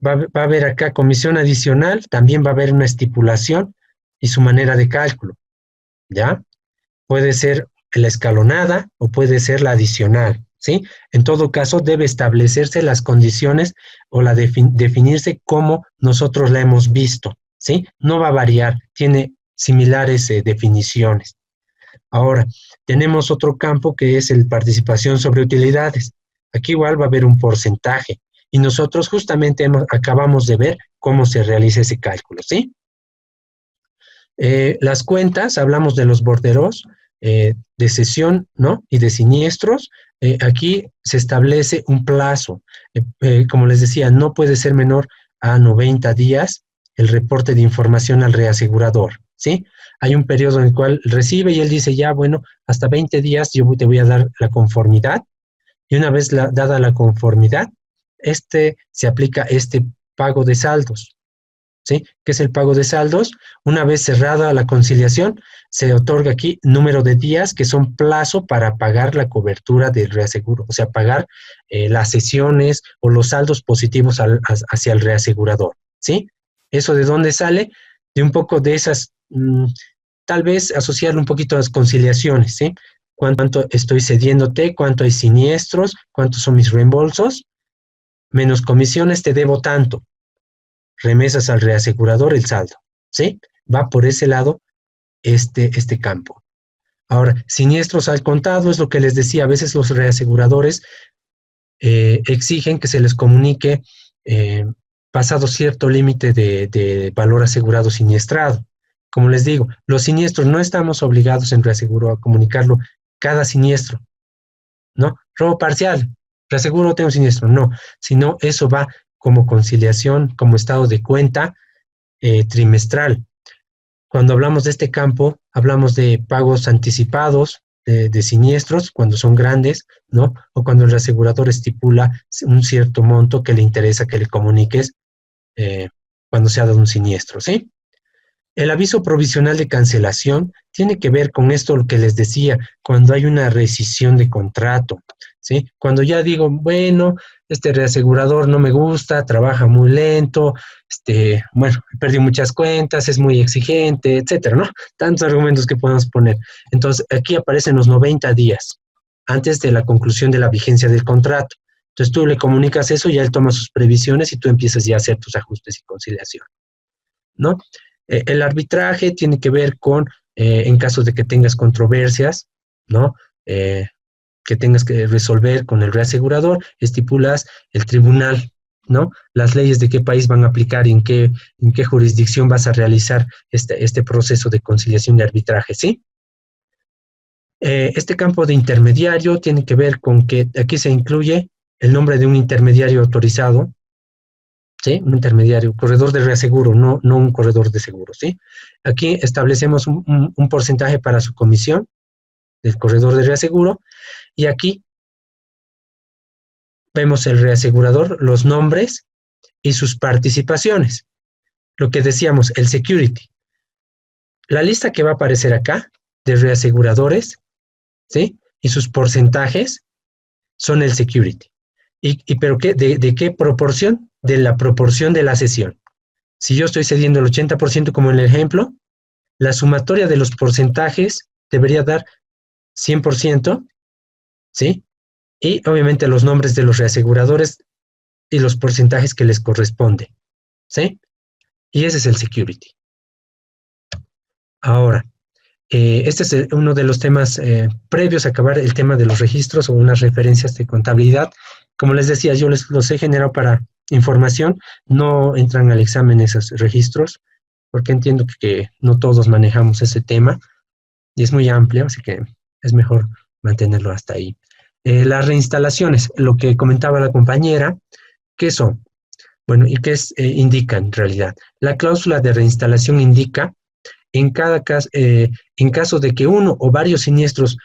Va a haber acá comisión adicional, también va a haber una estipulación y su manera de cálculo, ¿ya? Puede ser la escalonada o puede ser la adicional, ¿sí? En todo caso, debe establecerse las condiciones o definirse como nosotros la hemos visto, ¿sí? No va a variar, tiene similares definiciones. Ahora, tenemos otro campo que es el participación sobre utilidades. Aquí igual va a haber un porcentaje y nosotros justamente acabamos de ver cómo se realiza ese cálculo, ¿sí? Las cuentas, hablamos de los borderos, de cesión, ¿no? Y de siniestros. Aquí se establece un plazo. Como les decía, no puede ser menor a 90 días el reporte de información al reasegurador, ¿sí? Hay un periodo en el cual recibe y él dice, ya, bueno, hasta 20 días yo te voy a dar la conformidad. Y una vez dada la conformidad, se aplica este pago de saldos, ¿sí? ¿Qué es el pago de saldos? Una vez cerrada la conciliación, se otorga aquí número de días que son plazo para pagar la cobertura del reaseguro, o sea, pagar las cesiones o los saldos positivos hacia el reasegurador, ¿sí? ¿Eso de dónde sale? De un poco de esas, tal vez asociarlo un poquito a las conciliaciones, ¿sí? ¿Cuánto estoy cediéndote? ¿Cuánto hay siniestros? ¿Cuántos son mis reembolsos? Menos comisiones te debo tanto. Remesas al reasegurador el saldo, ¿sí? Va por ese lado este campo. Ahora, siniestros al contado es lo que les decía, a veces los reaseguradores exigen que se les comunique pasado cierto límite de valor asegurado siniestrado. Como les digo, los siniestros no estamos obligados en reaseguro a comunicarlo cada siniestro, ¿no? Robo parcial, reaseguro tengo siniestro, no, sino eso va como conciliación, como estado de cuenta trimestral. Cuando hablamos de este campo, hablamos de pagos anticipados de siniestros, cuando son grandes, ¿no? O cuando el reasegurador estipula un cierto monto que le interesa que le comuniques cuando se ha dado un siniestro, ¿sí? El aviso provisional de cancelación tiene que ver con esto, lo que les decía, cuando hay una rescisión de contrato, ¿sí? Cuando ya digo, bueno, este reasegurador no me gusta, trabaja muy lento, bueno, perdí muchas cuentas, es muy exigente, etcétera, ¿no? Tantos argumentos que podemos poner. Entonces, aquí aparecen los 90 días antes de la conclusión de la vigencia del contrato. Entonces, tú le comunicas eso y él toma sus previsiones y tú empiezas ya a hacer tus ajustes y conciliación, ¿no? El arbitraje tiene que ver con, en caso de que tengas controversias, ¿no? Que tengas que resolver con el reasegurador, estipulas el tribunal, ¿no? Las leyes de qué país van a aplicar y en qué jurisdicción vas a realizar este proceso de conciliación y arbitraje, ¿sí? Este campo de intermediario tiene que ver con que aquí se incluye el nombre de un intermediario autorizado, ¿sí? Un intermediario, corredor de reaseguro, no un corredor de seguro, ¿sí? Aquí establecemos un porcentaje para su comisión del corredor de reaseguro y aquí vemos el reasegurador, los nombres y sus participaciones. Lo que decíamos, el security. La lista que va a aparecer acá de reaseguradores, ¿sí? Y sus porcentajes son el security. ¿Pero qué? ¿De qué proporción? De la proporción de la cesión. Si yo estoy cediendo el 80% como en el ejemplo, la sumatoria de los porcentajes debería dar 100%, ¿sí? Y obviamente los nombres de los reaseguradores y los porcentajes que les corresponde, ¿sí? Y ese es el security. Ahora, Este es uno de los temas previos a acabar el tema de los registros o unas referencias de contabilidad. Como les decía, yo los he generado para información, no entran al examen esos registros, porque entiendo que no todos manejamos ese tema y es muy amplio, así que es mejor mantenerlo hasta ahí. Las reinstalaciones, lo que comentaba la compañera, ¿qué son? Bueno, ¿y qué indica en realidad? La cláusula de reinstalación indica en caso de que uno o varios siniestros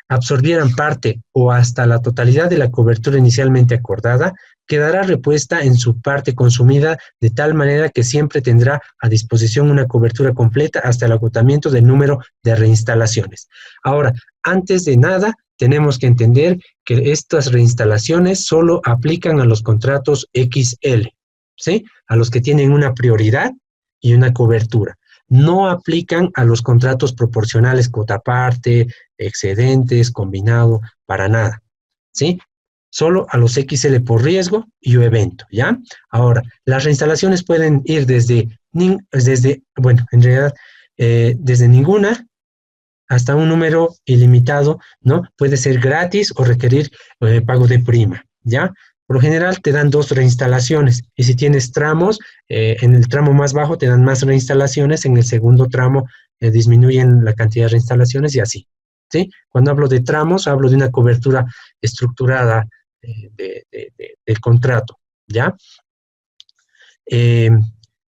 absorbieran parte o hasta la totalidad de la cobertura inicialmente acordada, quedará repuesta en su parte consumida de tal manera que siempre tendrá a disposición una cobertura completa hasta el agotamiento del número de reinstalaciones. Ahora, antes de nada, tenemos que entender que estas reinstalaciones solo aplican a los contratos XL, ¿sí? A los que tienen una prioridad y una cobertura. No aplican a los contratos proporcionales, cuota parte, excedentes, combinado, para nada, ¿sí? Solo a los XL por riesgo y o evento, ¿ya? Ahora, las reinstalaciones pueden ir desde ninguna hasta un número ilimitado, ¿no? Puede ser gratis o requerir pago de prima, ¿ya? Por lo general te dan 2 reinstalaciones y si tienes tramos, en el tramo más bajo te dan más reinstalaciones, en el segundo tramo disminuyen la cantidad de reinstalaciones y así, ¿sí? Cuando hablo de tramos, hablo de una cobertura estructurada del contrato, ¿ya?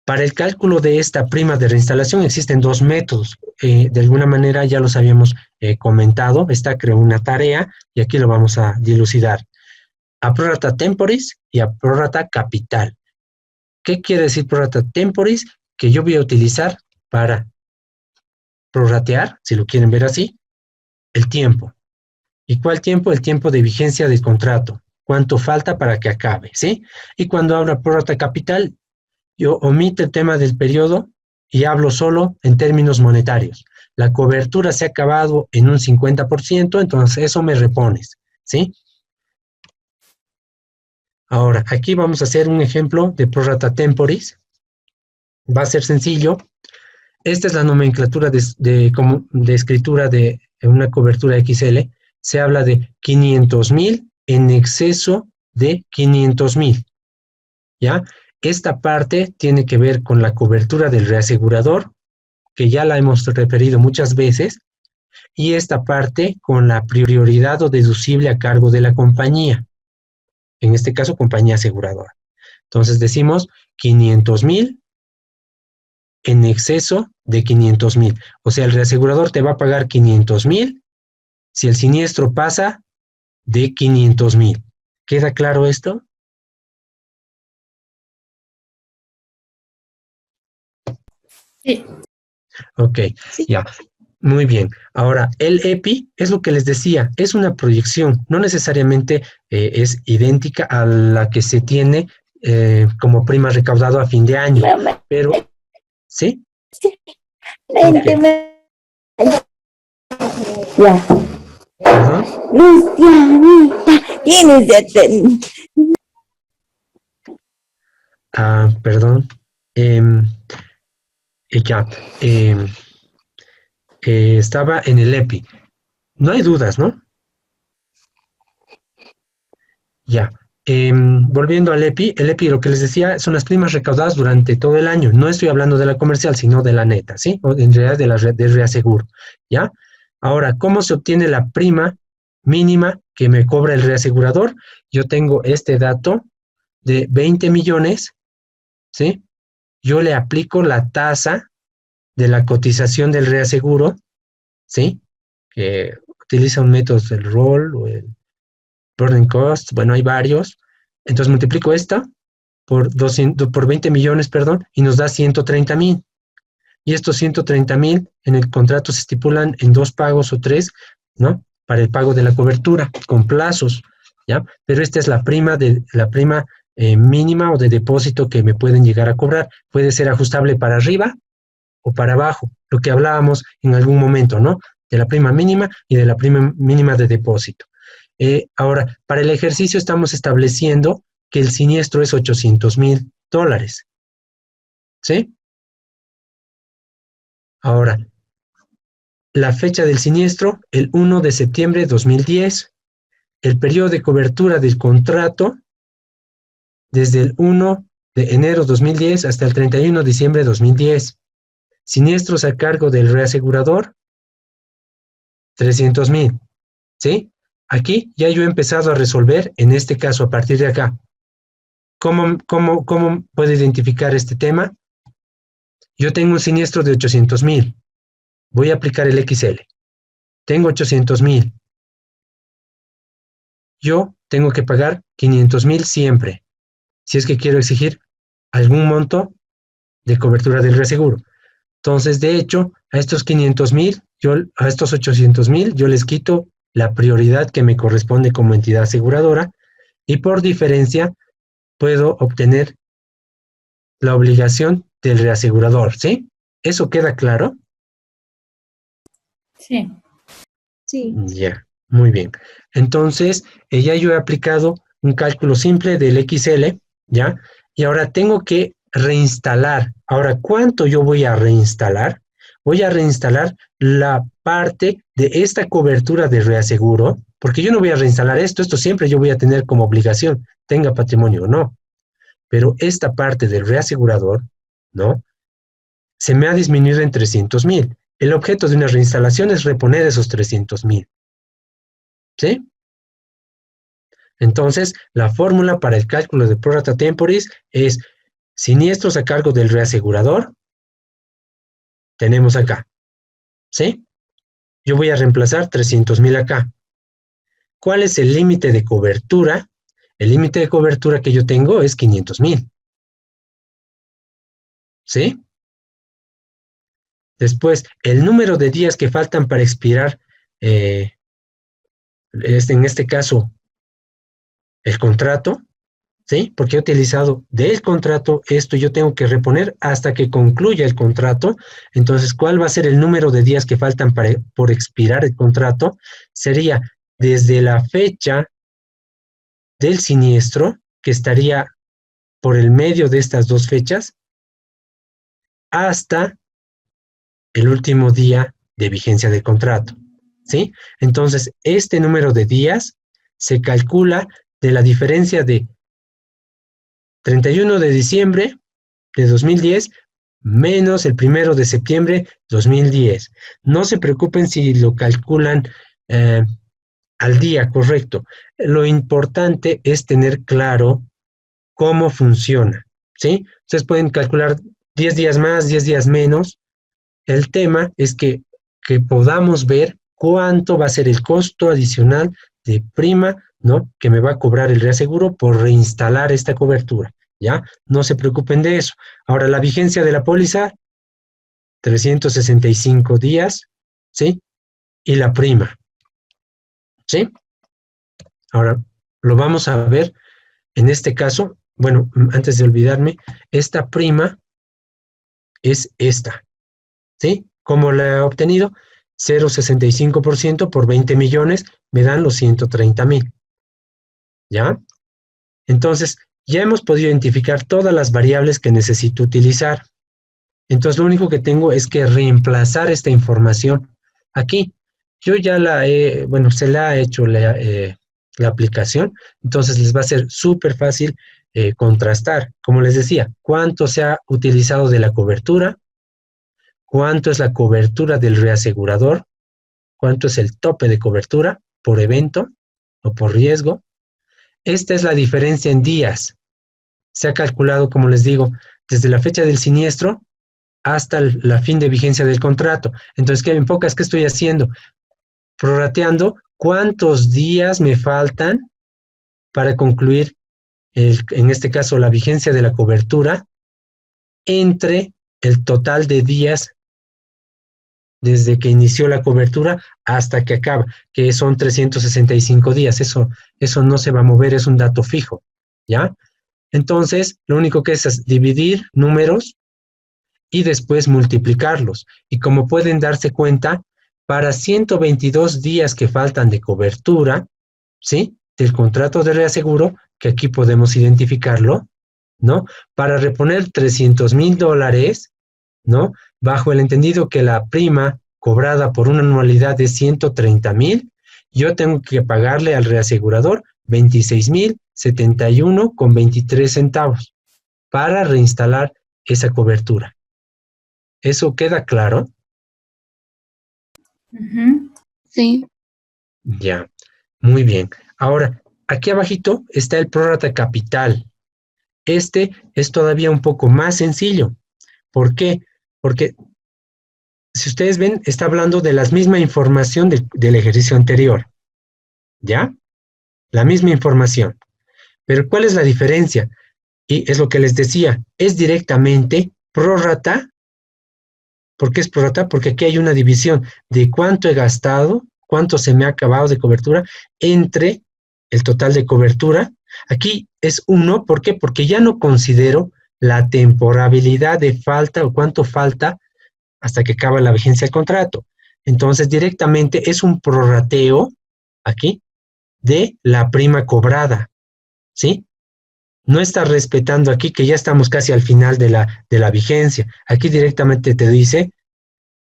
Para el cálculo de esta prima de reinstalación existen 2 métodos. De alguna manera ya los habíamos comentado. Esta creó una tarea y aquí lo vamos a dilucidar. A prorata temporis y a prorata capital. ¿Qué quiere decir prorata temporis? Que yo voy a utilizar para prorratear, si lo quieren ver así, el tiempo. ¿Y cuál tiempo? El tiempo de vigencia del contrato. ¿Cuánto falta para que acabe? ¿Sí? Y cuando hablo prorata capital, yo omito el tema del periodo y hablo solo en términos monetarios. La cobertura se ha acabado en un 50%, entonces eso me repones, ¿sí? Ahora, aquí vamos a hacer un ejemplo de prorata temporis. Va a ser sencillo. Esta es la nomenclatura de escritura de una cobertura XL. Se habla de 500,000 en exceso de 500,000, ¿ya? Esta parte tiene que ver con la cobertura del reasegurador, que ya la hemos referido muchas veces, y esta parte con la prioridad o deducible a cargo de la compañía, en este caso compañía aseguradora. Entonces decimos 500,000 en exceso de 500,000. O sea, el reasegurador te va a pagar 500,000 si el siniestro pasa de 500,000. ¿Queda claro esto? Sí. Ok, ya. Muy bien. Ahora, el EPI es lo que les decía, es una proyección, no necesariamente es idéntica a la que se tiene como prima recaudada a fin de año, pero, ¿sí? Okay. Ya. Ajá. Lucianita, tienes de atender. Perdón. Ya. Estaba en el EPI. No hay dudas, ¿no? Ya. Volviendo al EPI, el EPI, lo que les decía, son las primas recaudadas durante todo el año. No estoy hablando de la comercial, sino de la neta, ¿sí? O en realidad de la del reaseguro, ¿ya? Ahora, ¿cómo se obtiene la prima mínima que me cobra el reasegurador? Yo tengo este dato de 20 millones, ¿sí? Yo le aplico la tasa de la cotización del reaseguro, ¿sí? Que utiliza un método del roll o el burden cost, bueno, hay varios. Entonces multiplico esta por 20 millones, perdón, y nos da 130,000. Y estos 130,000 en el contrato se estipulan en 2 pagos o 3, ¿no? Para el pago de la cobertura, con plazos, ¿ya? Pero esta es la prima mínima o de depósito que me pueden llegar a cobrar. Puede ser ajustable para arriba o para abajo, lo que hablábamos en algún momento, ¿no? De la prima mínima y de la prima mínima de depósito. Ahora, para el ejercicio estamos estableciendo que el siniestro es $800,000, ¿sí? Ahora, la fecha del siniestro, el 1 de septiembre de 2010. El periodo de cobertura del contrato, desde el 1 de enero 2010 hasta el 31 de diciembre de 2010. Siniestros a cargo del reasegurador, 300,000. ¿Sí? Aquí ya yo he empezado a resolver, en este caso, a partir de acá. ¿Cómo puedo identificar este tema? Yo tengo un siniestro de 800,000. Voy a aplicar el XL. Tengo 800,000. Yo tengo que pagar 500,000 siempre, si es que quiero exigir algún monto de cobertura del reaseguro. Entonces, de hecho, a estos 500,000, a estos 800,000, yo les quito la prioridad que me corresponde como entidad aseguradora y por diferencia puedo obtener la obligación del reasegurador, ¿sí? ¿Eso queda claro? Sí. Sí. Ya, muy bien. Entonces, ya yo he aplicado un cálculo simple del XL, ¿ya? Y ahora tengo que reinstalar. Ahora, ¿cuánto yo voy a reinstalar? Voy a reinstalar la parte de esta cobertura de reaseguro, porque yo no voy a reinstalar esto siempre yo voy a tener como obligación, tenga patrimonio o no. Pero esta parte del reasegurador, ¿no? Se me ha disminuido en 300,000. El objeto de una reinstalación es reponer esos 300,000. ¿Sí? Entonces, la fórmula para el cálculo de prorata temporis es siniestros a cargo del reasegurador. Tenemos acá. ¿Sí? Yo voy a reemplazar 300,000 acá. ¿Cuál es el límite de cobertura? El límite de cobertura que yo tengo es 500,000. ¿Sí? Después, el número de días que faltan para expirar, en este caso, el contrato, ¿sí? Porque he utilizado del contrato esto, yo tengo que reponer hasta que concluya el contrato. Entonces, ¿cuál va a ser el número de días que faltan por expirar el contrato? Sería desde la fecha del siniestro, que estaría por el medio de estas dos fechas, hasta el último día de vigencia del contrato, ¿sí? Entonces, este número de días se calcula de la diferencia de 31 de diciembre de 2010 menos el 1 de septiembre de 2010. No se preocupen si lo calculan al día, correcto. Lo importante es tener claro cómo funciona, ¿sí? Ustedes pueden calcular 10 días más, 10 días menos. El tema es que podamos ver cuánto va a ser el costo adicional de prima, ¿no? Que me va a cobrar el reaseguro por reinstalar esta cobertura, ¿ya? No se preocupen de eso. Ahora, la vigencia de la póliza, 365 días, ¿sí? Y la prima, ¿sí? Ahora, lo vamos a ver en este caso. Bueno, antes de olvidarme, esta prima es esta, ¿sí? ¿Cómo la he obtenido? 0,65% por 20 millones me dan los 130,000. ¿Ya? Entonces, ya hemos podido identificar todas las variables que necesito utilizar. Entonces, lo único que tengo es que reemplazar esta información aquí. Yo ya se la ha hecho la aplicación, entonces les va a ser súper fácil contrastar. Como les decía, cuánto se ha utilizado de la cobertura, cuánto es la cobertura del reasegurador, cuánto es el tope de cobertura por evento o por riesgo. Esta es la diferencia en días. Se ha calculado, como les digo, desde la fecha del siniestro hasta la fin de vigencia del contrato. Entonces, en pocas, ¿qué estoy haciendo? Prorrateando cuántos días me faltan para concluir, en este caso, la vigencia de la cobertura entre el total de días desde que inició la cobertura hasta que acaba, que son 365 días. Eso no se va a mover, es un dato fijo, ¿ya? Entonces, lo único que es dividir números y después multiplicarlos. Y como pueden darse cuenta, para 122 días que faltan de cobertura, ¿sí? Del contrato de reaseguro, que aquí podemos identificarlo, ¿no? Para reponer $300,000, ¿no? Bajo el entendido que la prima cobrada por una anualidad de 130,000, yo tengo que pagarle al reasegurador 26,071,23 centavos para reinstalar esa cobertura. ¿Eso queda claro? Sí. Ya, muy bien. Ahora, aquí abajito está el prórrata capital. Este es todavía un poco más sencillo. ¿Por qué? Porque si ustedes ven, está hablando de la misma información del ejercicio anterior. ¿Ya? La misma información. Pero ¿cuál es la diferencia? Y es lo que les decía, es directamente prórrata. ¿Por qué es prórrata? Porque aquí hay una división de cuánto he gastado, cuánto se me ha acabado de cobertura, entre el total de cobertura. Aquí es 1, ¿por qué? Porque ya no considero la temporalidad de falta o cuánto falta hasta que acaba la vigencia del contrato. Entonces, directamente es un prorrateo, aquí, de la prima cobrada, ¿sí? No está respetando aquí que ya estamos casi al final de la vigencia. Aquí directamente te dice,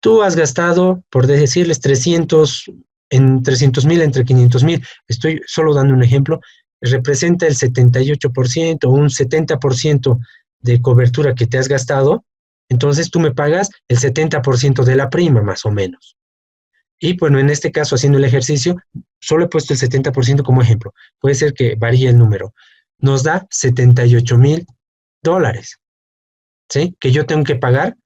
tú has gastado, por decirles, 300,000 entre 500,000. Estoy solo dando un ejemplo. Representa el 78% o un 70% de cobertura que te has gastado. Entonces tú me pagas el 70% de la prima, más o menos. Y bueno, en este caso, haciendo el ejercicio, solo he puesto el 70% como ejemplo. Puede ser que varíe el número. Nos da $78,000, ¿sí? Que yo tengo que pagar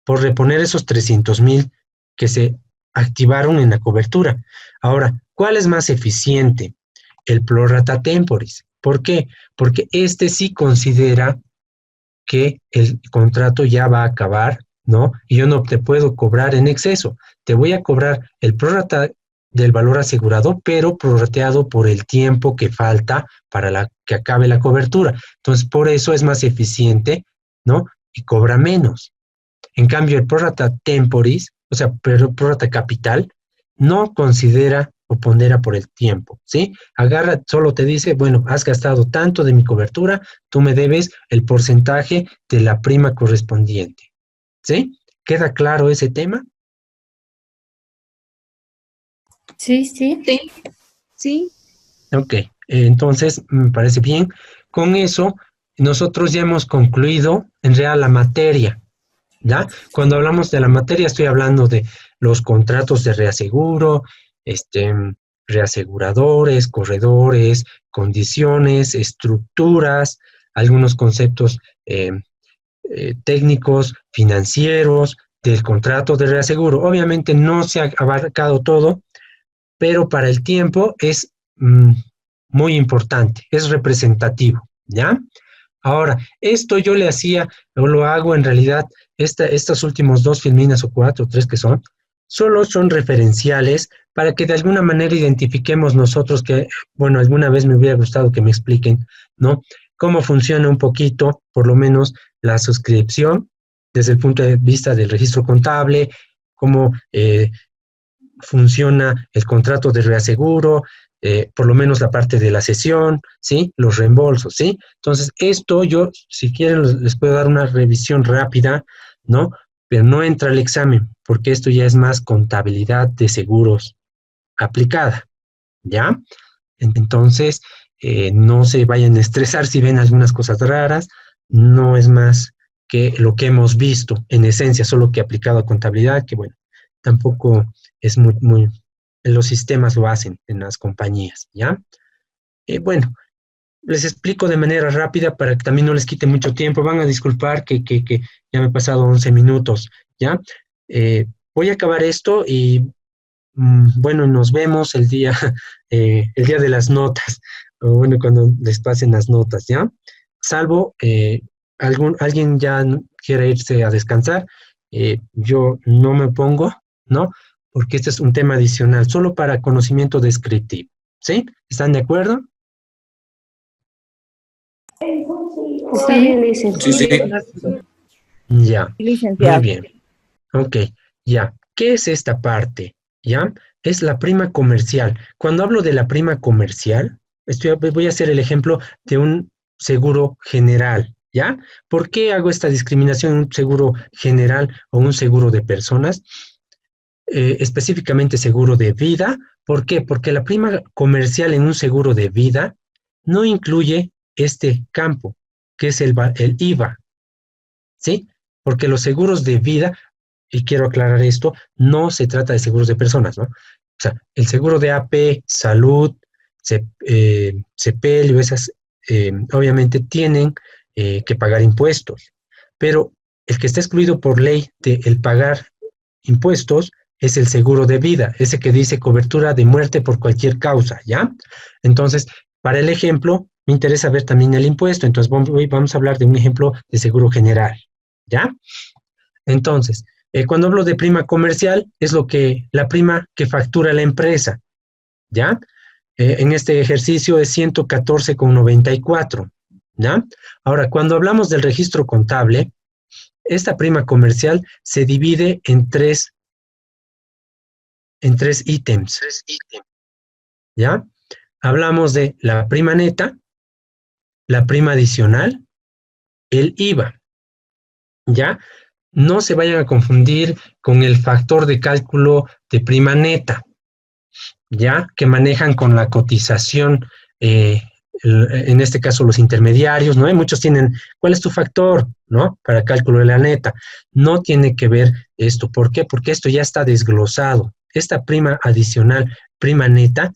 por reponer esos 300,000 que se activaron en la cobertura. Ahora, ¿cuál es más eficiente? El prorata temporis. ¿Por qué? Porque este sí considera que el contrato ya va a acabar, ¿no? Y yo no te puedo cobrar en exceso. Te voy a cobrar el prorata del valor asegurado, pero prorrateado por el tiempo que falta para que acabe la cobertura. Entonces, por eso es más eficiente, ¿no? Y cobra menos. En cambio, el prorata temporis, o sea, prorata capital, no considera o pondera por el tiempo, ¿sí? Agarra, solo te dice, bueno, has gastado tanto de mi cobertura, tú me debes el porcentaje de la prima correspondiente, ¿sí? ¿Queda claro ese tema? Sí, sí. Sí. Ok, entonces me parece bien. Con eso, nosotros ya hemos concluido en realidad la materia, ¿ya? Cuando hablamos de la materia, estoy hablando de los contratos de reaseguro, reaseguradores, corredores, condiciones, estructuras, algunos conceptos técnicos, financieros, del contrato de reaseguro. Obviamente no se ha abarcado todo, pero para el tiempo es muy importante, es representativo, ¿ya? Ahora, esto yo le hacía, o lo hago en realidad, estos últimos 2 filminas o 4 o 3 que son, solo son referenciales para que de alguna manera identifiquemos nosotros que, bueno, alguna vez me hubiera gustado que me expliquen, ¿no? Cómo funciona un poquito, por lo menos, la suscripción desde el punto de vista del registro contable, cómo funciona el contrato de reaseguro, por lo menos la parte de la cesión, ¿sí? Los reembolsos, ¿sí? Entonces, esto yo, si quieren, les puedo dar una revisión rápida, ¿no? Pero no entra al examen, porque esto ya es más contabilidad de seguros aplicada, ¿ya? Entonces, no se vayan a estresar si ven algunas cosas raras, no es más que lo que hemos visto en esencia, solo que aplicado a contabilidad, que bueno, tampoco es muy, los sistemas lo hacen en las compañías, ¿ya? Bueno, les explico de manera rápida para que también no les quite mucho tiempo. Van a disculpar que ya me he pasado 11 minutos, ¿ya? Voy a acabar esto y, bueno, nos vemos el día de las notas, o bueno, cuando les pasen las notas, ¿ya? Salvo alguien ya quiera irse a descansar, yo no me opongo, ¿no? Porque este es un tema adicional, solo para conocimiento descriptivo, ¿sí? ¿Están de acuerdo? Está bien, licenciado. Sí, sí. Ya, muy Licenciado. bien. Ok, ya. ¿Qué es esta parte? ¿Ya? Es la prima comercial. Cuando hablo de la prima comercial, voy a hacer el ejemplo de un seguro general, ¿ya? ¿Por qué hago esta discriminación en un seguro general o un seguro de personas? específicamente seguro de vida. ¿Por qué? Porque la prima comercial en un seguro de vida no incluye este campo, que es el IVA, ¿sí? Porque los seguros de vida, y quiero aclarar esto, no se trata de seguros de personas, ¿no? O sea, el seguro de AP, salud, CPL, esas, obviamente tienen que pagar impuestos, pero el que está excluido por ley de el pagar impuestos es el seguro de vida, ese que dice cobertura de muerte por cualquier causa, ¿ya? Entonces, para el ejemplo, me interesa ver también el impuesto, entonces hoy vamos a hablar de un ejemplo de seguro general, ¿ya? Entonces, cuando hablo de prima comercial, es la prima que factura la empresa, ¿ya? En este ejercicio es 114,94, ¿ya? Ahora, cuando hablamos del registro contable, esta prima comercial se divide en tres ítems, ¿ya? Hablamos de la prima neta, la prima adicional, el IVA, ¿ya? No se vayan a confundir con el factor de cálculo de prima neta, ¿ya? Que manejan con la cotización, en este caso los intermediarios, ¿no? Y muchos tienen, ¿cuál es tu factor, no? Para cálculo de la neta. No tiene que ver esto. ¿Por qué? Porque esto ya está desglosado. Esta prima adicional, prima neta,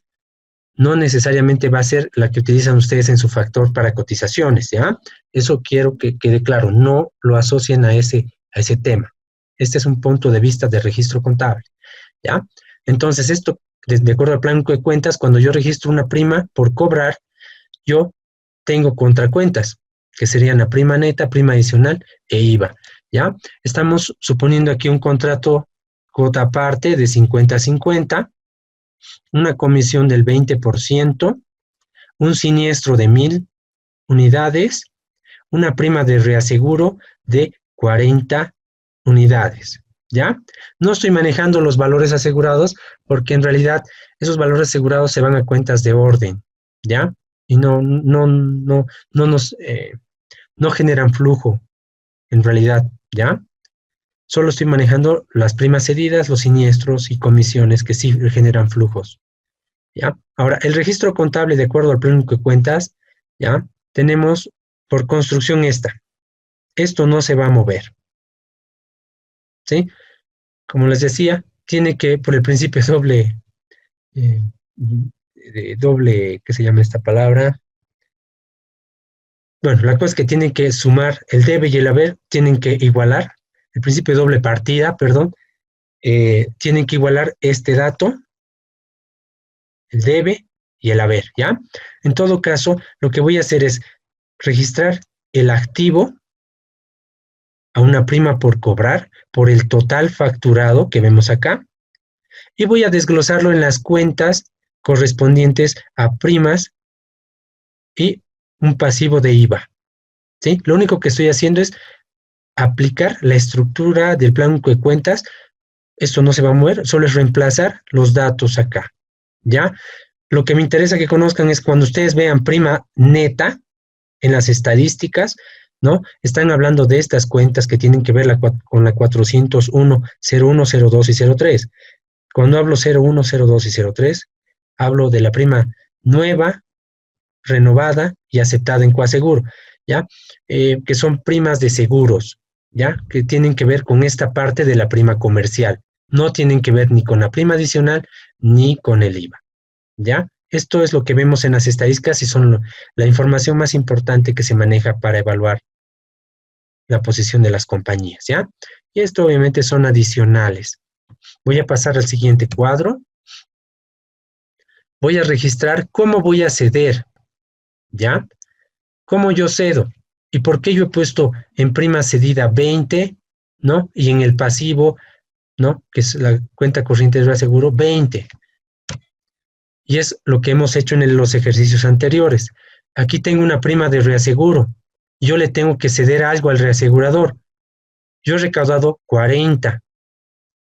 no necesariamente va a ser la que utilizan ustedes en su factor para cotizaciones, ¿ya? Eso quiero que quede claro, no lo asocien a ese tema. Este es un punto de vista de registro contable, ¿ya? Entonces, esto, de acuerdo al plan de cuentas, cuando yo registro una prima por cobrar, yo tengo contracuentas, que serían la prima neta, prima adicional e IVA, ¿ya? Estamos suponiendo aquí un contrato cuota aparte de 50-50, una comisión del 20%, un siniestro de 1,000 unidades, una prima de reaseguro de 40 unidades, ¿ya? No estoy manejando los valores asegurados porque en realidad esos valores asegurados se van a cuentas de orden, ¿ya? Y no generan flujo en realidad, ¿ya? Solo estoy manejando las primas cedidas, los siniestros y comisiones que sí generan flujos, ¿ya? Ahora, el registro contable, de acuerdo al plan de cuentas, ¿ya? Tenemos por construcción esta. Esto no se va a mover, ¿sí? Como les decía, tiene que, por el principio doble, ¿qué se llama esta palabra? Bueno, la cosa es que tienen que sumar el debe y el haber, tienen que igualar, el principio de doble partida, perdón, tienen que igualar este dato, el debe y el haber, ¿ya? En todo caso, lo que voy a hacer es registrar el activo a una prima por cobrar por el total facturado que vemos acá y voy a desglosarlo en las cuentas correspondientes a primas y un pasivo de IVA, ¿sí? Lo único que estoy haciendo es aplicar la estructura del plan de cuentas. Esto no se va a mover, solo es reemplazar los datos acá, ¿ya? Lo que me interesa que conozcan es cuando ustedes vean prima neta en las estadísticas, ¿no? Están hablando de estas cuentas que tienen que ver con la 401, 01, 02 y 03. Cuando hablo 01, 02 y 03, hablo de la prima nueva, renovada y aceptada en Coaseguro, ¿ya? Que son primas de seguros, ¿ya? Que tienen que ver con esta parte de la prima comercial. No tienen que ver ni con la prima adicional ni con el IVA, ¿ya? Esto es lo que vemos en las estadísticas y son la información más importante que se maneja para evaluar la posición de las compañías, ¿ya? Y esto obviamente son adicionales. Voy a pasar al siguiente cuadro. Voy a registrar cómo voy a ceder, ¿ya? ¿Cómo yo cedo? ¿Y por qué yo he puesto en prima cedida 20, ¿no? Y en el pasivo, ¿no? Que es la cuenta corriente de reaseguro, 20. Y es lo que hemos hecho en los ejercicios anteriores. Aquí tengo una prima de reaseguro. Yo le tengo que ceder algo al reasegurador. Yo he recaudado 40,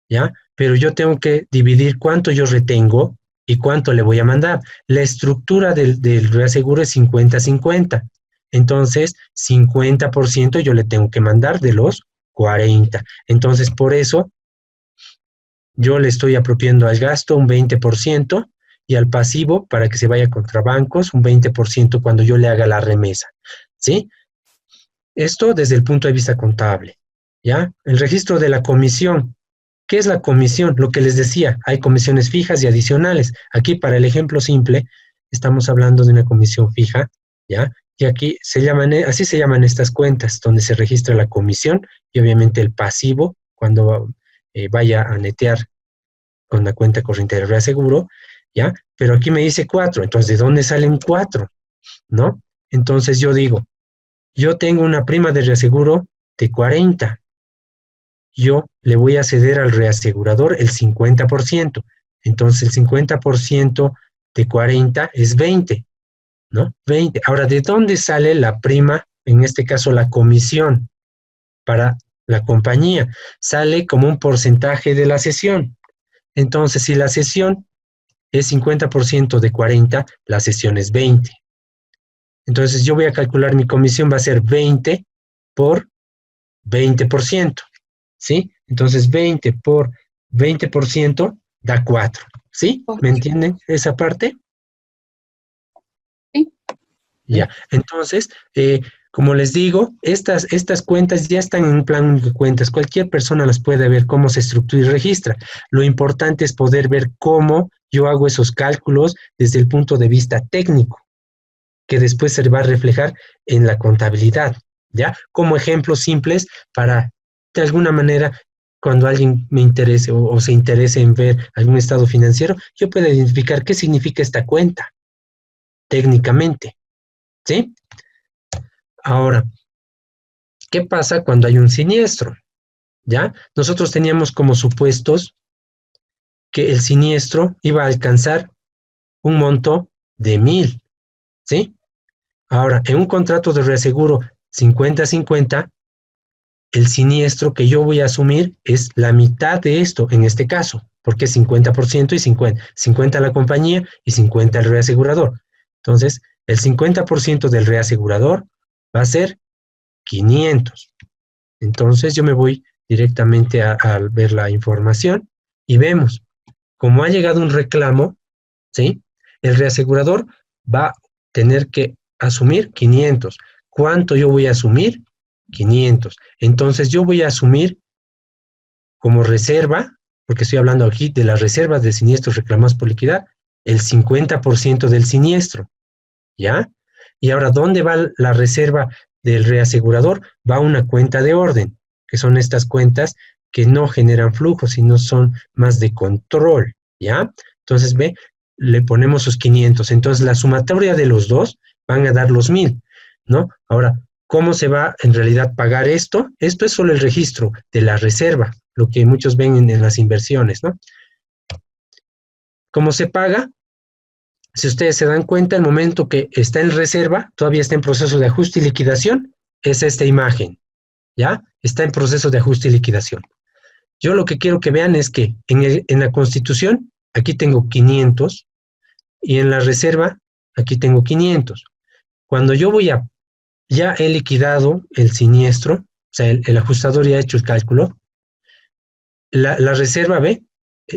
¿ya? Pero yo tengo que dividir cuánto yo retengo y cuánto le voy a mandar. La estructura del reaseguro es 50-50. Entonces, 50% yo le tengo que mandar de los 40. Entonces, por eso, yo le estoy apropiando al gasto un 20% y al pasivo para que se vaya contra bancos un 20% cuando yo le haga la remesa, ¿sí? Esto desde el punto de vista contable, ¿ya? El registro de la comisión. ¿Qué es la comisión? Lo que les decía, hay comisiones fijas y adicionales. Aquí, para el ejemplo simple, estamos hablando de una comisión fija, ¿ya? Y aquí así se llaman estas cuentas, donde se registra la comisión y obviamente el pasivo, cuando vaya a netear con la cuenta corriente del reaseguro, ¿ya? Pero aquí me dice 4, entonces, ¿de dónde salen 4? ¿No? Entonces yo digo, yo tengo una prima de reaseguro de 40, yo le voy a ceder al reasegurador el 50%, entonces el 50% de 40 es 20, ¿no? 20. Ahora, ¿de dónde sale la prima, en este caso la comisión para la compañía? Sale como un porcentaje de la cesión. Entonces, si la cesión es 50% de 40, la cesión es 20. Entonces, yo voy a calcular mi comisión, va a ser 20 por 20%, ¿sí? Entonces, 20 por 20% da 4, ¿sí? ¿Me entienden esa parte? Sí. Ya, entonces, como les digo, estas cuentas ya están en un plan único de cuentas. Cualquier persona las puede ver cómo se estructura y registra. Lo importante es poder ver cómo yo hago esos cálculos desde el punto de vista técnico, que después se va a reflejar en la contabilidad, ¿ya? Como ejemplos simples para, de alguna manera, cuando alguien me interese o se interese en ver algún estado financiero, yo puedo identificar qué significa esta cuenta técnicamente, ¿sí? Ahora, ¿qué pasa cuando hay un siniestro? ¿Ya? Nosotros teníamos como supuestos que el siniestro iba a alcanzar un monto de 1,000, ¿sí? Ahora, en un contrato de reaseguro 50-50, el siniestro que yo voy a asumir es la mitad de esto, en este caso, porque es 50% y 50. 50 la compañía y 50 el reasegurador. Entonces, el 50% del reasegurador va a ser 500. Entonces, yo me voy directamente a ver la información y vemos, como ha llegado un reclamo, ¿sí? El reasegurador va a tener que asumir 500. ¿Cuánto yo voy a asumir? 500. Entonces, yo voy a asumir como reserva, porque estoy hablando aquí de las reservas de siniestros reclamados por liquidar, el 50% del siniestro, ¿ya? Y ahora, ¿dónde va la reserva del reasegurador? Va a una cuenta de orden, que son estas cuentas que no generan flujo, sino son más de control, ¿ya? Entonces, ve, le ponemos sus 500. Entonces, la sumatoria de los dos van a dar los 1,000, ¿no? Ahora, ¿cómo se va en realidad pagar esto? Esto es solo el registro de la reserva, lo que muchos ven en las inversiones, ¿no? ¿Cómo se paga? Si ustedes se dan cuenta, el momento que está en reserva, todavía está en proceso de ajuste y liquidación, es esta imagen, ¿ya? Está en proceso de ajuste y liquidación. Yo lo que quiero que vean es que en la Constitución, aquí tengo 500, y en la reserva, aquí tengo 500. Cuando yo ya he liquidado el siniestro, o sea, el ajustador ya ha hecho el cálculo, la reserva, ¿ve?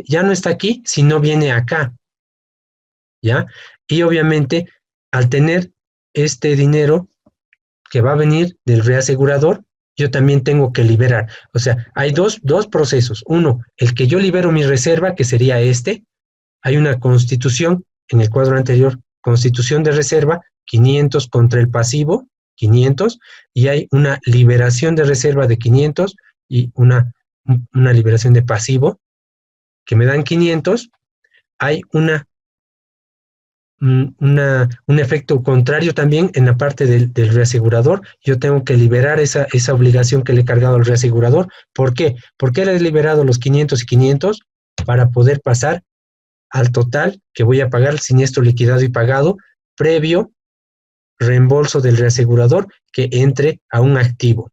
Ya no está aquí, sino viene acá, ¿ya? Y obviamente, al tener este dinero que va a venir del reasegurador, yo también tengo que liberar. O sea, hay dos procesos. Uno, el que yo libero mi reserva, que sería este. Hay una constitución en el cuadro anterior, constitución de reserva, 500 contra el pasivo, 500, y hay una liberación de reserva de 500 y una liberación de pasivo, que me dan 500. Hay un efecto contrario también en la parte del reasegurador. Yo tengo que liberar esa obligación que le he cargado al reasegurador. ¿Por qué? Porque le he liberado los 500 y 500 para poder pasar al total que voy a pagar el siniestro liquidado y pagado previo reembolso del reasegurador que entre a un activo,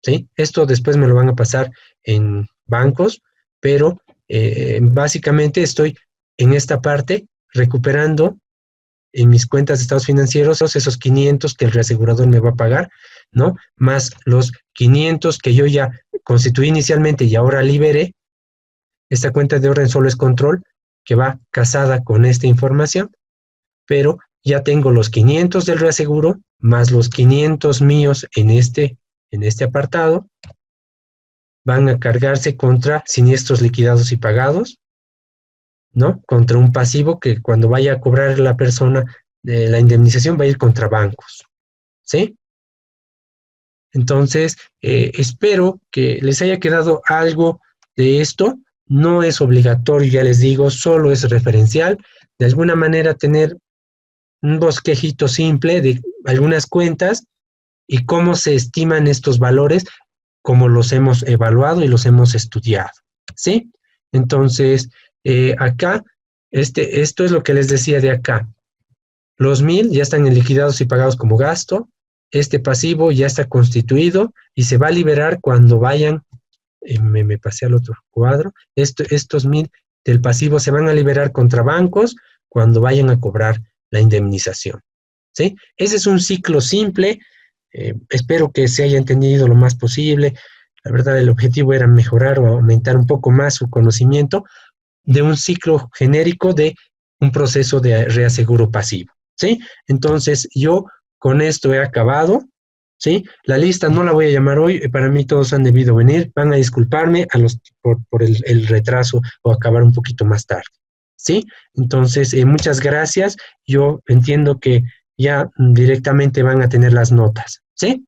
¿sí? Esto después me lo van a pasar en bancos, pero básicamente estoy en esta parte recuperando en mis cuentas de estados financieros esos 500 que el reasegurador me va a pagar, ¿no? Más los 500 que yo ya constituí inicialmente y ahora liberé. Esta cuenta de orden solo es control, que va casada con esta información, pero ya tengo los 500 del reaseguro, más los 500 míos en este apartado, van a cargarse contra siniestros liquidados y pagados, ¿no? Contra un pasivo que cuando vaya a cobrar la persona la indemnización va a ir contra bancos, ¿sí? Entonces, espero que les haya quedado algo de esto. No es obligatorio, ya les digo, solo es referencial. De alguna manera tener un bosquejito simple de algunas cuentas y cómo se estiman estos valores, como los hemos evaluado y los hemos estudiado, ¿sí? Entonces, acá, esto es lo que les decía de acá. Los 1000 ya están en liquidados y pagados como gasto. Este pasivo ya está constituido y se va a liberar cuando vayan, me pasé al otro cuadro, estos 1000 del pasivo se van a liberar contra bancos cuando vayan a cobrar la indemnización, ¿sí? Ese es un ciclo simple, espero que se haya entendido lo más posible. La verdad, el objetivo era mejorar o aumentar un poco más su conocimiento de un ciclo genérico de un proceso de reaseguro pasivo, ¿sí? Entonces, yo con esto he acabado, ¿sí? La lista no la voy a llamar hoy, para mí todos han debido venir, van a disculparme por el retraso o acabar un poquito más tarde, ¿sí? Entonces, muchas gracias, yo entiendo que ya directamente van a tener las notas, ¿sí?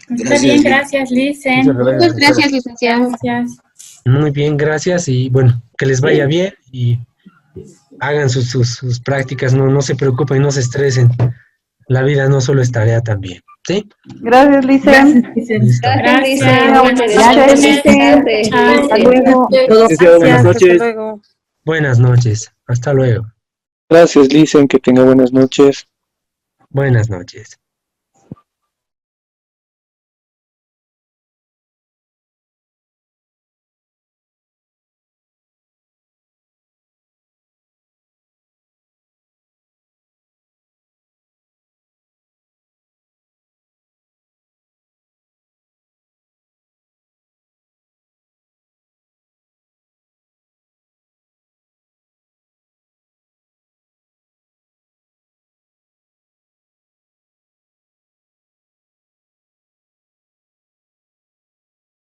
Está bien, gracias, Licen. Muchas gracias, licenciado. Gracias. Muy bien, gracias y bueno, que les vaya bien y hagan sus prácticas, no se preocupen, no se estresen. La vida no solo es tarea también, ¿sí? Gracias, Licen. Listo. Gracias, Licen. Hasta luego. Licenciado, buenas noches. Buenas noches, hasta luego. Gracias, Licen, que tenga buenas noches. Buenas noches.